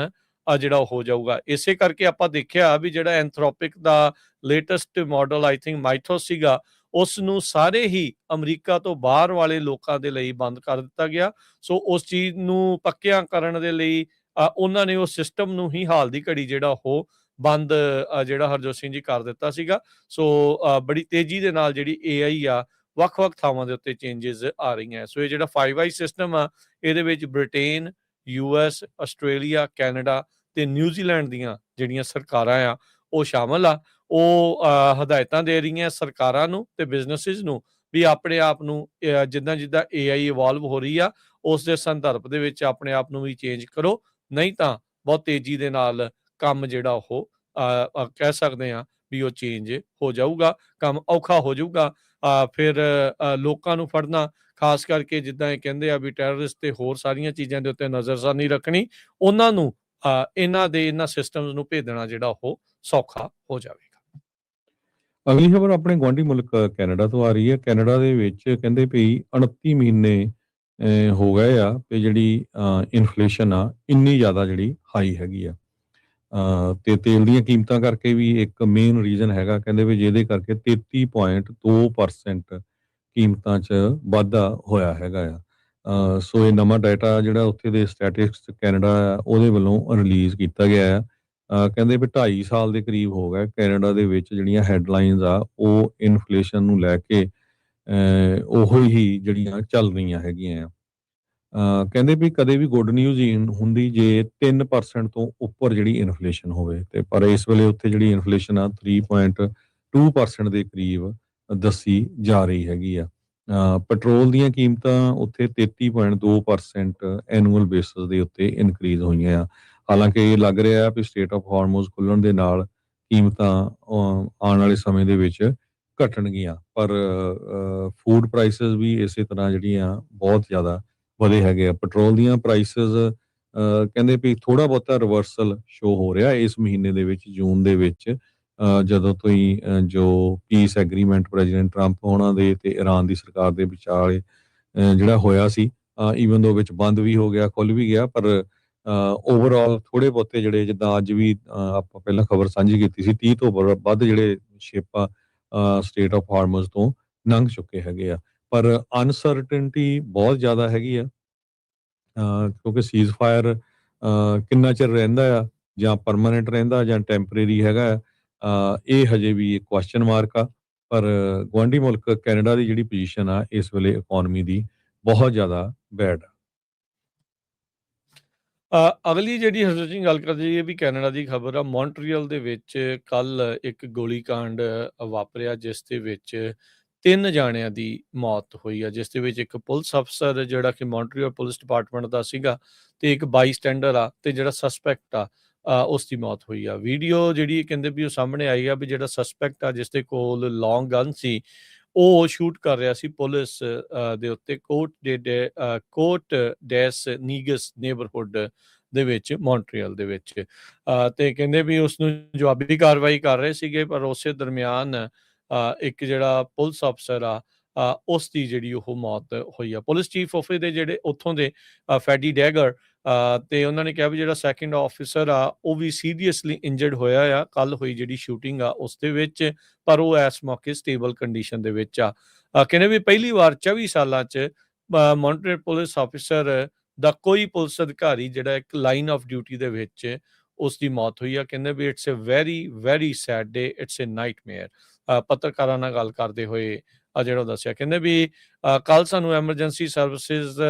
ਜਿਹੜਾ ਹੋ ਜਾਊਗਾ। ਇਸੇ ਕਰਕੇ ਆਪਾਂ ਦੇਖਿਆ ਵੀ ਜਿਹੜਾ ਐਂਥਰੋਪਿਕ ਦਾ ਲੇਟੈਸਟ ਮਾਡਲ ਆਈ ਥਿੰਕ ਮਾਈਥੋਸ ਸੀਗਾ ਉਸ ਨੂੰ ਸਾਰੇ ਹੀ ਅਮਰੀਕਾ ਤੋਂ ਬਾਹਰ ਵਾਲੇ ਲੋਕਾਂ ਦੇ ਲਈ ਬੰਦ ਕਰ ਦਿੱਤਾ ਗਿਆ। ਸੋ ਉਸ ਚੀਜ਼ ਨੂੰ ਪੱਕਿਆਂ ਕਰਨ ਦੇ ਲਈ ਉਹਨਾਂ ਨੇ ਉਸ ਸਿਸਟਮ ਨੂੰ ਹੀ ਹਾਲ ਦੀ ਘੜੀ ਜਿਹੜਾ ਉਹ ਬੰਦ ਜਿਹੜਾ ਹਰਜੋਤ ਸਿੰਘ ਜੀ ਕਰ ਦਿੱਤਾ ਸੀਗਾ। ਸੋ ਬੜੀ ਤੇਜ਼ੀ ਦੇ ਨਾਲ ਜਿਹੜੀ AI ਆ ਵੱਖ-ਵੱਖ ਥਾਵਾਂ ਦੇ ਉੱਤੇ ਚੇਂਜਸ ਆ ਰਹੀਆਂ। ਸੋ ਇਹ ਜਿਹੜਾ 5i ਸਿਸਟਮ ਆ ਇਹਦੇ ਵਿੱਚ ਬ੍ਰਿਟੇਨ, US, ਆਸਟ੍ਰੇਲੀਆ, ਕੈਨੇਡਾ ਤੇ ਨਿਊਜ਼ੀਲੈਂਡ ਦੀਆਂ ਜਿਹੜੀਆਂ ਸਰਕਾਰਾਂ ਆ ਉਹ ਸ਼ਾਮਲ ਆ। ਉਹ ਹਦਾਇਤਾਂ ਦੇ ਰਹੀਆਂ ਸਰਕਾਰਾਂ ਨੂੰ ਤੇ ਬਿਜ਼ਨਸਿਸ ਨੂੰ ਵੀ ਆਪਣੇ ਆਪ ਨੂੰ ਜਿੱਦਾਂ AI ਇਵੋਲਵ ਹੋ ਰਹੀ ਆ ਉਸ ਦੇ ਸੰਦਰਭ ਦੇ ਵਿੱਚ ਆਪਣੇ ਆਪ ਨੂੰ ਵੀ ਚੇਂਜ ਕਰੋ, ਨਹੀਂ ਤਾਂ ਬਹੁਤ ਤੇਜ਼ੀ ਦੇ ਨਾਲ ਕੰਮ ਜਿਹੜਾ ਉਹ ਕਹਿ ਸਕਦੇ ਆ ਵੀ ਉਹ ਚੇਂਜ ਹੋ ਜਾਊਗਾ, ਕੰਮ ਔਖਾ ਹੋ ਜਾਊਗਾ। ਫਿਰ ਲੋਕਾਂ ਨੂੰ ਫੜਨਾ, ਖਾਸ ਕਰਕੇ ਜਿੱਦਾਂ ਇਹ ਕਹਿੰਦੇ ਆ ਵੀ ਟੈਰਰਿਸਟ ਤੇ ਹੋਰ ਸਾਰੀਆਂ ਚੀਜ਼ਾਂ ਦੇ ਉੱਤੇ ਨਜ਼ਰਸਾਨੀ ਰੱਖਣੀ, ਉਹਨਾਂ ਨੂੰ ਇਹਨਾਂ ਸਿਸਟਮਸ ਨੂੰ ਭੇਦਣਾ ਜਿਹੜਾ ਉਹ ਸੌਖਾ ਹੋ ਜਾਵੇਗਾ। ਅਗਲੀ ਖਬਰ ਆਪਣੇ ਗੁਆਂਢੀ ਮੁਲਕ ਕੈਨੇਡਾ ਤੋਂ ਆ ਰਹੀ ਹੈ। ਕੈਨੇਡਾ ਦੇ ਵਿੱਚ ਕਹਿੰਦੇ ਵੀ 29 ਮਹੀਨੇ ਹੋ ਗਏ ਆ ਤੇ ਜਿਹੜੀ ਇਨਫਲੇਸ਼ਨ ਆ ਇੰਨੀ ਜ਼ਿਆਦਾ ਜਿਹੜੀ ਹਾਈ ਹੈਗੀ ਆ। ਤੇ ਤੇਲ ਦੀਆਂ ਕੀਮਤਾਂ ਕਰਕੇ ਵੀ ਇੱਕ ਮੇਨ ਰੀਜ਼ਨ ਹੈਗਾ, ਕਹਿੰਦੇ ਵੀ ਜਿਹਦੇ ਕਰਕੇ 33.2% ਕੀਮਤਾਂ 'ਚ ਵਾਧਾ ਹੋਇਆ ਹੈਗਾ ਆ। ਸੋ ਇਹ ਨਵਾਂ ਡਾਟਾ ਜਿਹੜਾ ਉੱਥੇ ਦੇ ਸਟੈਟਿਸਟਿਕਸ ਕੈਨੇਡਾ ਆ ਉਹਦੇ ਵੱਲੋਂ ਰਿਲੀਜ਼ ਕੀਤਾ ਗਿਆ ਆ। ਕਹਿੰਦੇ ਵੀ 2.5 ਸਾਲ ਦੇ ਕਰੀਬ ਹੋ ਗਏ ਕੈਨੇਡਾ ਦੇ ਵਿੱਚ ਜਿਹੜੀਆਂ ਹੈਡਲਾਈਨਸ ਆ ਉਹ ਇਨਫਲੇਸ਼ਨ ਨੂੰ ਲੈ ਕੇ ਉਹੋ ਹੀ ਜਿਹੜੀਆਂ ਚੱਲ ਰਹੀਆਂ ਹੈਗੀਆਂ ਆ। ਕਹਿੰਦੇ ਵੀ ਕਦੇ ਵੀ ਗੁੱਡ ਨਿਊਜ਼ ਹੀ ਹੁੰਦੀ ਜੇ 3% ਤੋਂ ਉੱਪਰ ਜਿਹੜੀ ਇਨਫਲੇਸ਼ਨ ਹੋਵੇ, ਤੇ ਪਰ ਇਸ ਵੇਲੇ ਉੱਥੇ ਜਿਹੜੀ ਇਨਫਲੇਸ਼ਨ ਆ 3.2% ਦੇ ਕਰੀਬ ਦੱਸੀ ਜਾ ਰਹੀ ਹੈਗੀ ਆ। ਪੈਟਰੋਲ ਦੀਆਂ ਕੀਮਤਾਂ ਉੱਥੇ 33.2% ਐਨੂਅਲ ਬੇਸਿਸ ਦੇ ਉੱਤੇ ਇਨਕਰੀਜ਼ ਹੋਈਆਂ ਆ। ਹਾਲਾਂਕਿ ਇਹ ਲੱਗ ਰਿਹਾ ਵੀ ਸਟੇਟ ਆਫ ਹਾਰਮੋਜ਼ ਖੁੱਲ੍ਹਣ ਦੇ ਨਾਲ ਕੀਮਤਾਂ ਆਉਣ ਵਾਲੇ ਸਮੇਂ ਦੇ ਵਿੱਚ ਘਟਣਗੀਆਂ, ਪਰ ਫੂਡ ਪ੍ਰਾਈਸਿਸ ਵੀ ਇਸੇ ਤਰ੍ਹਾਂ ਜਿਹੜੀਆਂ ਬਹੁਤ ਜ਼ਿਆਦਾ ਵਧੇ ਹੈਗੇ ਆ। ਪੈਟਰੋਲ ਦੀਆਂ ਪ੍ਰਾਈਸਿਸ ਕਹਿੰਦੇ ਵੀ ਥੋੜ੍ਹਾ ਬਹੁਤਾ ਰਿਵਰਸਲ ਸ਼ੋ ਹੋ ਰਿਹਾ ਇਸ ਮਹੀਨੇ ਦੇ ਵਿੱਚ, ਜੂਨ ਦੇ ਵਿੱਚ, ਜਦੋਂ ਤੋਂ ਹੀ ਜੋ ਪੀਸ ਐਗਰੀਮੈਂਟ ਪ੍ਰੈਜ਼ੀਡੈਂਟ ਟਰੰਪ ਹੋਣਾ ਦੇ ਤੇ ਇਰਾਨ ਦੀ ਸਰਕਾਰ ਦੇ ਵਿਚਾਲੇ ਜਿਹੜਾ ਹੋਇਆ ਸੀ, ਈਵਨ ਦੋ ਵਿੱਚ ਬੰਦ ਵੀ ਹੋ ਗਿਆ, ਖੁੱਲ੍ਹ ਵੀ ਗਿਆ, ਪਰ ਓਵਰਆਲ ਥੋੜ੍ਹੇ ਬਹੁਤੇ ਜਿਹੜੇ ਜਿੱਦਾਂ ਅੱਜ ਵੀ ਆਪਾਂ ਪਹਿਲਾਂ ਖਬਰ ਸਾਂਝੀ ਕੀਤੀ ਸੀ 30 ਤੋਂ ਵੱਧ ਜਿਹੜੇ ਸ਼ਿਪ ਸਟੇਟ ਆਫ ਹਾਰਮਜ਼ ਤੋਂ ਲੰਘ ਚੁੱਕੇ ਹੈਗੇ ਆ। ਪਰ ਅਨਸਰਟਨਟੀ ਬਹੁਤ ਜ਼ਿਆਦਾ ਹੈਗੀ ਆ, ਕਿਉਂਕਿ ਸੀਜ਼ ਫਾਇਰ ਕਿੰਨਾ ਚਿਰ ਰਹਿੰਦਾ ਆ, ਜਾਂ ਪਰਮਾਨੈਂਟ ਰਹਿੰਦਾ ਜਾਂ ਟੈਂਪਰੇਰੀ ਹੈਗਾ, ਇਹ ਹਜੇ ਵੀ ਇੱਕ ਕੁਐਸਚਨ ਮਾਰਕ ਆ। ਪਰ ਗੁਆਂਢੀ ਮੁਲਕ ਕੈਨੇਡਾ ਦੀ ਜਿਹੜੀ ਪੋਜੀਸ਼ਨ ਆ ਇਸ ਵੇਲੇ ਇਕਨੋਮੀ ਦੀ ਬਹੁਤ ਜ਼ਿਆਦਾ ਬੈਡ ਆ। ਅਗਲੀ ਜਿਹੜੀ ਅਸੀਂ ਗੱਲ ਕਰਦੇ ਜੀ ਵੀ ਕੈਨੇਡਾ ਦੀ ਖਬਰ ਆ। ਮੌਂਟਰੀਅਲ ਦੇ ਵਿੱਚ ਕੱਲ ਇੱਕ ਗੋਲੀਕਾਂਡ ਵਾਪਰਿਆ ਜਿਸ ਦੇ ਵਿੱਚ 3 ਜਾਣਿਆਂ ਦੀ ਮੌਤ ਹੋਈ ਆ, ਜਿਸ ਦੇ ਵਿੱਚ ਇੱਕ ਪੁਲਿਸ ਅਫਸਰ ਜਿਹੜਾ ਕਿ ਮੌਂਟਰੀਅਲ ਪੁਲਿਸ ਡਿਪਾਰਟਮੈਂਟ ਦਾ ਸੀਗਾ ਤੇ ਇੱਕ ਬਾਈਸਟੈਂਡਰ ਆ, ਤੇ ਜਿਹੜਾ ਸਸਪੈਕਟ ਆ ਉਸ ਦੀ ਮੌਤ ਹੋਈ ਆ। ਵੀਡੀਓ ਜਿਹੜੀ ਕਹਿੰਦੇ ਵੀ ਉਹ ਸਾਹਮਣੇ ਆਈ ਆ ਵੀ ਜਿਹੜਾ ਸਸਪੈਕਟ ਆ ਜਿਸ ਦੇ ਕੋਲ ਲੌਂਗ ਗਨ ਸੀ ਉਹ ਸ਼ੂਟ ਕਰ ਰਿਹਾ ਸੀ ਪੁਲਿਸ ਦੇ ਉੱਤੇ ਕੋਟ ਡੈਸ ਨੀਗਸ ਨੇਬਰਹੁੱਡ ਦੇ ਵਿੱਚ ਮੌਂਟਰੀਅਲ ਦੇ ਵਿੱਚ, ਤੇ ਕਹਿੰਦੇ ਵੀ ਉਸ ਨੂੰ ਜਵਾਬੀ ਕਾਰਵਾਈ ਕਰ ਰਹੇ ਸੀਗੇ। ਪਰ ਉਸੇ ਦਰਮਿਆਨ ਇੱਕ ਜਿਹੜਾ ਪੁਲਿਸ ਅਫਸਰ ਆ ਉਸ ਦੀ ਜਿਹੜੀ ਉਹ ਮੌਤ ਹੋਈ ਆ। ਪੁਲਿਸ ਚੀਫ ਆਫਿਸ ਦੇ ਜਿਹੜੇ ਉੱਥੋਂ ਦੇ ਫੈਡੀ ਡੈਗਰ, ਤੇ ਉਹਨਾਂ ਨੇ ਕਿਹਾ ਵੀ ਜਿਹੜਾ ਸੈਕੰਡ ਆਫਿਸਰ ਆ ਉਹ ਵੀ ਸੀਰੀਅਸਲੀ ਇੰਜਰਡ ਹੋਇਆ ਆ ਕੱਲ ਹੋਈ ਜਿਹੜੀ ਸ਼ੂਟਿੰਗ ਆ ਉਸ ਦੇ ਵਿੱਚ, ਪਰ ਉਹ ਇਸ ਮੌਕੇ ਸਟੇਬਲ ਕੰਡੀਸ਼ਨ ਦੇ ਵਿੱਚ ਆ। ਕਹਿੰਦੇ ਵੀ ਪਹਿਲੀ ਵਾਰ 24 ਸਾਲਾਂ 'ਚ ਮੌਂਟਰੀਅਲ ਪੁਲਿਸ ਆਫਿਸਰ ਦਾ ਕੋਈ ਪੁਲਿਸ ਅਧਿਕਾਰੀ ਜਿਹੜਾ ਇੱਕ ਲਾਈਨ ਆਫ ਡਿਊਟੀ ਦੇ ਵਿੱਚ ਉਸ ਦੀ ਮੌਤ ਹੋਈ ਆ। ਕਹਿੰਦੇ ਵੀ it's a very very sad day, it's a nightmare. ਪੱਤਰਕਾਰਾਂ ਨਾਲ ਗੱਲ ਕਰਦੇ ਹੋਏ ਜਿਹੜਾ ਉਹ ਦੱਸਿਆ, ਕਹਿੰਦੇ ਵੀ ਕੱਲ ਸਾਨੂੰ ਐਮਰਜੈਂਸੀ ਸਰਵਿਸਿਜ਼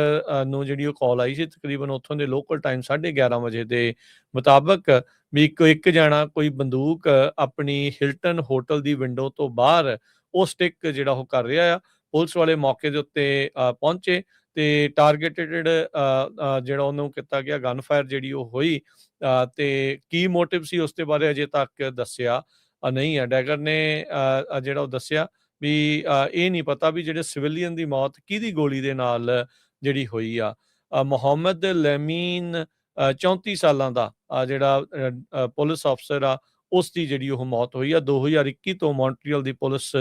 ਨੂੰ ਜਿਹੜੀ ਉਹ ਕਾਲ ਆਈ ਸੀ ਤਕਰੀਬਨ ਉੱਥੋਂ ਦੇ ਲੋਕਲ ਟਾਈਮ 11:30 ਵਜੇ ਦੇ ਮੁਤਾਬਕ, ਵੀ ਇੱਕ ਜਾਣਾ ਕੋਈ ਬੰਦੂਕ ਆਪਣੀ ਹਿਲਟਨ ਹੋਟਲ ਦੀ ਵਿੰਡੋ ਤੋਂ ਬਾਹਰ ਉਹ ਸਟਿਕ ਜਿਹੜਾ ਉਹ ਕਰ ਰਿਹਾ ਆ। ਪੁਲਿਸ ਵਾਲੇ ਮੌਕੇ ਦੇ ਉੱਤੇ ਪਹੁੰਚੇ ਤੇ ਟਾਰਗੇਟਡ ਜਿਹੜਾ ਉਹਨੂੰ ਕੀਤਾ ਗਿਆ ਗਨ ਫਾਇਰ ਜਿਹੜੀ ਉਹ ਹੋਈ, ਤੇ ਕੀ ਮੋਟਿਵ ਸੀ ਉਸ ਦੇ ਬਾਰੇ ਅਜੇ ਤੱਕ ਦੱਸਿਆ ਨਹੀਂ ਹੈ। ਡੈਗਰ ਨੇ ਜਿਹੜਾ ਉਹ ਦੱਸਿਆ ਵੀ ਇਹ ਨਹੀਂ ਪਤਾ ਵੀ ਜਿਹੜੇ ਸਿਵਿਲੀਅਨ ਦੀ ਮੌਤ ਕਿਹਦੀ ਗੋਲੀ ਦੇ ਨਾਲ ਜਿਹੜੀ ਹੋਈ ਆ। ਮੁਹੰਮਦ ਲੈਮੀਨ 34 ਸਾਲਾਂ ਦਾ ਜਿਹੜਾ ਪੁਲਿਸ ਅਫਸਰ ਆ ਉਸ ਦੀ ਜਿਹੜੀ ਉਹ ਮੌਤ ਹੋਈ ਆ। 2021 ਤੋਂ ਮੌਂਟਰੀਅਲ ਦੀ ਪੁਲਿਸ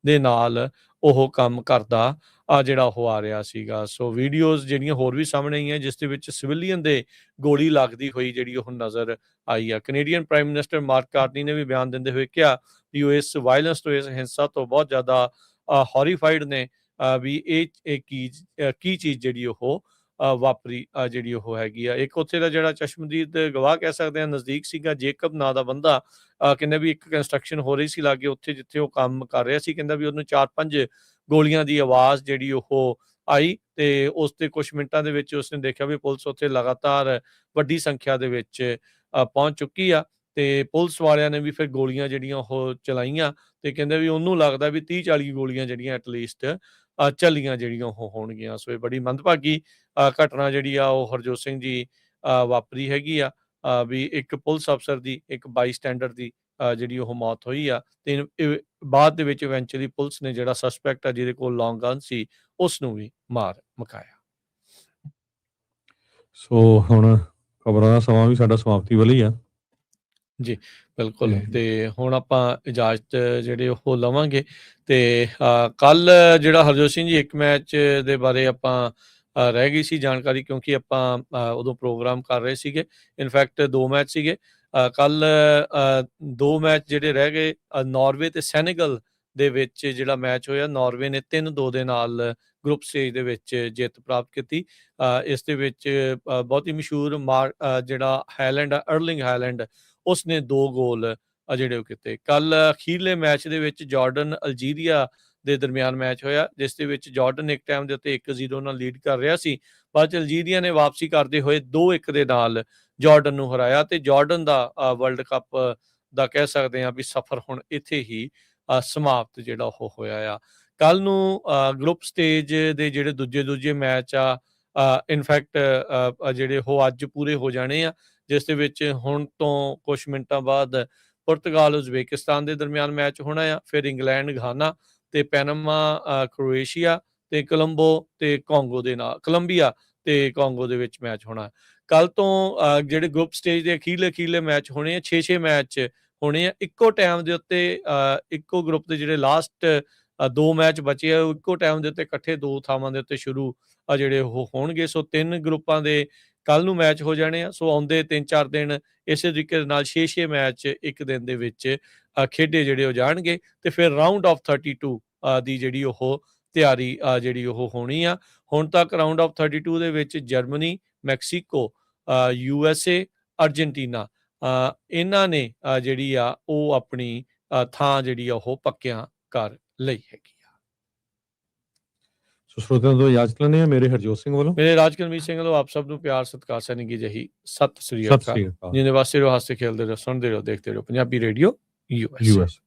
ਦੇ ਨਾਲ ਉਹ ਕੰਮ ਕਰਦਾ ਜਿਹੜਾ ਉਹ ਆ ਰਿਹਾ ਸੀਗਾ। ਸੋ ਵੀਡੀਓਜ਼ ਜਿਹੜੀਆਂ ਹੋਰ ਵੀ ਸਾਹਮਣੇ ਆਈਆਂ ਜਿਸ ਦੇ ਵਿੱਚ ਸਿਵਿਲੀਅਨ ਦੇ ਗੋਲੀ ਲੱਗਦੀ ਹੋਈ ਜਿਹੜੀ ਉਹ ਨਜ਼ਰ ਆਈ ਆ। Canadian prime minister mark Carney ਨੇ ਵੀ ਬਿਆਨ ਦਿੰਦੇ ਹੋਏ ਕਿਹਾ ਵੀ ਉਹ ਇਸ ਵਾਇਲੈਂਸ ਤੋਂ, ਇਸ ਹਿੰਸਾ ਤੋਂ ਬਹੁਤ ਜ਼ਿਆਦਾ ਹੌਰੀਫਾਈਡ ਨੇ ਵੀ ਇਹ ਕੀ ਚੀਜ਼ ਜਿਹੜੀ ਉਹ ਵਾਪਰੀ ਜਿਹੜੀ ਉਹ ਹੈਗੀ ਆ। ਇੱਕ ਉੱਥੇ ਦਾ ਜਿਹੜਾ ਚਸ਼ਮਦੀਦ ਗਵਾਹ ਕਹਿ ਸਕਦੇ ਆ ਨਜ਼ਦੀਕ ਸੀਗਾ, ਜੇਕਬ ਨਾਂ ਦਾ ਬੰਦਾ, ਕਹਿੰਦਾ ਵੀ ਇੱਕ ਕੰਸਟਰਕਸ਼ਨ ਹੋ ਰਹੀ ਸੀ ਲਾਗੇ ਉੱਥੇ ਜਿੱਥੇ ਉਹ ਕੰਮ ਕਰ ਰਿਹਾ ਸੀ, ਕਹਿੰਦਾ ਵੀ ਉਹਨੂੰ 4-5 ਗੋਲੀਆਂ ਦੀ ਆਵਾਜ਼ ਜਿਹੜੀ ਉਹ ਆਈ ਤੇ ਉਸ ਦੇ ਕੁਝ ਮਿੰਟਾਂ ਦੇ ਵਿੱਚ ਉਸਨੇ ਦੇਖਿਆ ਵੀ ਪੁਲਿਸ ਉੱਥੇ ਲਗਾਤਾਰ ਵੱਡੀ ਸੰਖਿਆ ਦੇ ਵਿੱਚ ਪਹੁੰਚ ਚੁੱਕੀ ਆ ਤੇ ਪੁਲਿਸ ਵਾਲਿਆਂ ਨੇ ਵੀ ਫਿਰ ਗੋਲੀਆਂ ਜਿਹੜੀਆਂ ਉਹ ਚਲਾਈਆਂ ਤੇ ਕਹਿੰਦੇ ਵੀ ਉਹਨੂੰ ਲੱਗਦਾ ਵੀ 30-40 ਗੋਲੀਆਂ ਜਿਹੜੀਆਂ ਐਟਲੀਸਟ ਚੱਲੀਆਂ ਜਿਹੜੀਆਂ ਉਹ ਹੋਣਗੀਆਂ। ਸੋ ਇਹ ਬੜੀ ਮੰਦਭਾਗੀ ਘਟਨਾ ਜਿਹੜੀ ਆ ਉਹ ਹਰਜੋਤ ਸਿੰਘ ਜੀ ਵਾਪਰੀ ਹੈਗੀ ਆ ਵੀ ਇੱਕ ਪੁਲਿਸ ਅਫਸਰ ਦੀ, ਇੱਕ ਬਾਈ ਸਟੈਂਡਰ ਦੀ ਜਿਹੜੀ ਉਹ ਮੌਤ ਹੋਈ ਆ ਤੇ ਬਾਅਦ ਦੇ ਵਿੱਚ ਇਵੈਂਚੁਅਲੀ ਪੁਲਿਸ ਨੇ ਜਿਹੜਾ ਸਸਪੈਕਟ ਆ ਜਿਹਦੇ ਕੋਲ ਲੌਂਗ ਗਨ ਸੀ ਉਸ ਨੂੰ ਵੀ ਮਾਰ ਮੁਕਾਇਆ। ਸੋ ਹੁਣ ਖਬਰਾਂ ਦਾ ਸਮਾਂ ਵੀ ਸਾਡਾ ਸਮਾਪਤੀ ਵੱਲ ਹੀ ਆ ਜੀ ਬਿਲਕੁਲ। ਤੇ ਹੁਣ ਆਪਾਂ ਇਜਾਜ਼ਤ ਜਿਹੜੇ ਉਹ ਲਵਾਂਗੇ ਤੇ ਕੱਲ ਜਿਹੜਾ ਹਰਜੋਤ ਸਿੰਘ ਜੀ ਇੱਕ ਮੈਚ ਦੇ ਬਾਰੇ ਆਪਾਂ ਰਹਿ ਗਈ ਸੀ ਜਾਣਕਾਰੀ, ਕਿਉਂਕਿ ਆਪਾਂ ਉਦੋਂ ਪ੍ਰੋਗਰਾਮ ਕਰ ਰਹੇ ਸੀਗੇ। ਇਨਫੈਕਟ 2 ਮੈਚ ਸੀਗੇ ਕੱਲ, 2 ਮੈਚ ਜਿਹੜੇ ਰਹਿ ਗਏ। ਨਾਰਵੇ ਤੇ ਸੈਨੇਗਲ ਦੇ ਵਿੱਚ ਜਿਹੜਾ ਮੈਚ ਹੋਇਆ, ਨਾਰਵੇ ਨੇ 3-2 ਦੇ ਨਾਲ ਗਰੁੱਪ ਸਟੇਜ ਦੇ ਵਿੱਚ ਜਿੱਤ ਪ੍ਰਾਪਤ ਕੀਤੀ। ਇਸ ਦੇ ਵਿੱਚ ਬਹੁਤ ਹੀ ਮਸ਼ਹੂਰ ਜਿਹੜਾ ਹਾਈਲੈਂਡ ਆ, ਅਰਲਿੰਗ ਹਾਈਲੈਂਡ, ਉਸਨੇ 2 ਗੋਲ ਜਿਹੜੇ ਉਹ ਕੀਤੇ। ਕੱਲ ਅਖੀਰਲੇ ਮੈਚ ਦੇ ਵਿੱਚ ਜਾਰਡਨ ਅਲਜੀਰੀਆ ਦੇ ਦਰਮਿਆਨ ਮੈਚ ਹੋਇਆ, ਜਿਸ ਦੇ ਵਿੱਚ ਜਾਰਡਨ ਇੱਕ ਟਾਈਮ ਦੇ ਉੱਤੇ 1-0 ਨਾਲ ਲੀਡ ਕਰ ਰਿਹਾ ਸੀ। ਬਾਅਦ ਚ ਅਲਜੀਰੀਆ ਨੇ ਵਾਪਸੀ ਕਰਦੇ ਹੋਏ 2-1 ਦੇ ਨਾਲ ਜਾਰਡਨ ਨੂੰ ਹਰਾਇਆ ਤੇ ਜਾਰਡਨ ਦਾ ਵਰਲਡ ਕੱਪ ਦਾ ਕਹਿ ਸਕਦੇ ਹਾਂ ਵੀ ਸਫ਼ਰ ਹੁਣ ਇੱਥੇ ਹੀ ਸਮਾਪਤ ਜਿਹੜਾ ਉਹ ਹੋਇਆ ਆ। ਕੱਲ ਨੂੰ ਗਰੁੱਪ ਸਟੇਜ ਦੇ ਜਿਹੜੇ ਦੂਜੇ ਮੈਚ ਆ ਇਨਫੈਕਟ ਜਿਹੜੇ ਉਹ ਅੱਜ ਪੂਰੇ ਹੋ ਜਾਣੇ ਆ, ਜਿਸ ਦੇ ਵਿੱਚ ਹੁਣ ਤੋਂ ਕੁਝ ਮਿੰਟਾਂ ਬਾਅਦ ਪੁਰਤਗਾਲ ਉਜ਼ਬੇਕਿਸਤਾਨ ਦੇ ਦਰਮਿਆਨ ਮੈਚ ਹੋਣਾ ਆ, ਫਿਰ ਇੰਗਲੈਂਡ ਘਾਨਾ ਤੇ ਪੈਨਾਮਾ ਕ੍ਰੋਏਸ਼ੀਆ ਤੇ ਕੋਲੰਬੀਆ ਤੇ ਕਾਂਗੋ ਦੇ ਵਿੱਚ ਮੈਚ ਹੋਣਾ। ਕੱਲ ਤੋਂ ਜਿਹੜੇ ਗਰੁੱਪ ਸਟੇਜ ਦੇ ਅਖੀਰਲੇ ਮੈਚ ਹੋਣੇ ਆ, 6 ਮੈਚ ਹੋਣੇ ਆ ਇੱਕੋ ਟਾਈਮ ਦੇ ਉੱਤੇ। ਇੱਕੋ ਗਰੁੱਪ ਦੇ ਜਿਹੜੇ ਲਾਸਟ 2 ਮੈਚ ਬਚੇ ਆ, ਇੱਕੋ ਟਾਈਮ ਦੇ ਉੱਤੇ ਇਕੱਠੇ 2 ਥਾਵਾਂ ਦੇ ਉੱਤੇ ਸ਼ੁਰੂ ਜਿਹੜੇ ਉਹ ਹੋਣਗੇ। ਸੋ 3 ਗਰੁੱਪਾਂ ਦੇ ਕੱਲ ਨੂੰ ਮੈਚ ਹੋ ਜਾਣੇ ਆ। ਸੋ ਆਉਂਦੇ 3-4 ਦਿਨ ਇਸੇ ਤਰੀਕੇ ਦੇ ਨਾਲ 6 ਮੈਚ ਇੱਕ ਦਿਨ ਦੇ ਵਿੱਚ ਖੇਡੇ ਜਿਹੜੇ ਹੋ ਜਾਣਗੇ ਤੇ ਫਿਰ ਰਾਊਂਡ ਆਫ 32 ਦੀ ਜਿਹੜੀ ਉਹ ਤਿਆਰੀ ਜਿਹੜੀ ਉਹ ਹੋਣੀ ਆ। ਹੁਣ ਤੱਕ ਰਾਊਂਡ ਆਫ 32 ਦੇ ਵਿੱਚ ਜਰਮਨੀ, ਮੈਕਸੀਕੋ, USA, ਅਰਜਨਟੀਨਾ ਇਹਨਾਂ ਨੇ ਜਿਹੜੀ ਆ ਉਹ ਆਪਣੀ ਥਾਂ ਜਿਹੜੀ ਆ ਉਹ ਪੱਕਿਆਂ ਕਰ ਲਈ ਹੈਗੀ ਆ। ਸੋ ਸਰੋਤਿਆਂ ਤੋਂ ਇਜਾਜ਼ਤ ਲੈਂਦੇ ਹਾਂ ਮੇਰੇ ਹਰਜੋਤ ਸਿੰਘ ਵੱਲੋਂ, ਮੇਰੇ ਰਾਜਕਰਮੀਤ ਸਿੰਘ ਵੱਲੋਂ ਆਪ ਸਭ ਨੂੰ ਪਿਆਰ ਸਤਿਕਾਰ ਸੈਨਿਕੀ ਜਹੀ ਸਤਿ ਸ੍ਰੀ ਅਕਾਲ। ਜਿਹਨੇ ਵਾਸਤੇ ਰਹੋ, ਹੱਸਦੇ ਖੇਲਦੇ ਰਹੋ, ਸੁਣਦੇ ਰਹੋ, ਦੇਖਦੇ ਰਹੋ ਪੰਜਾਬੀ ਰੇਡੀਓ US।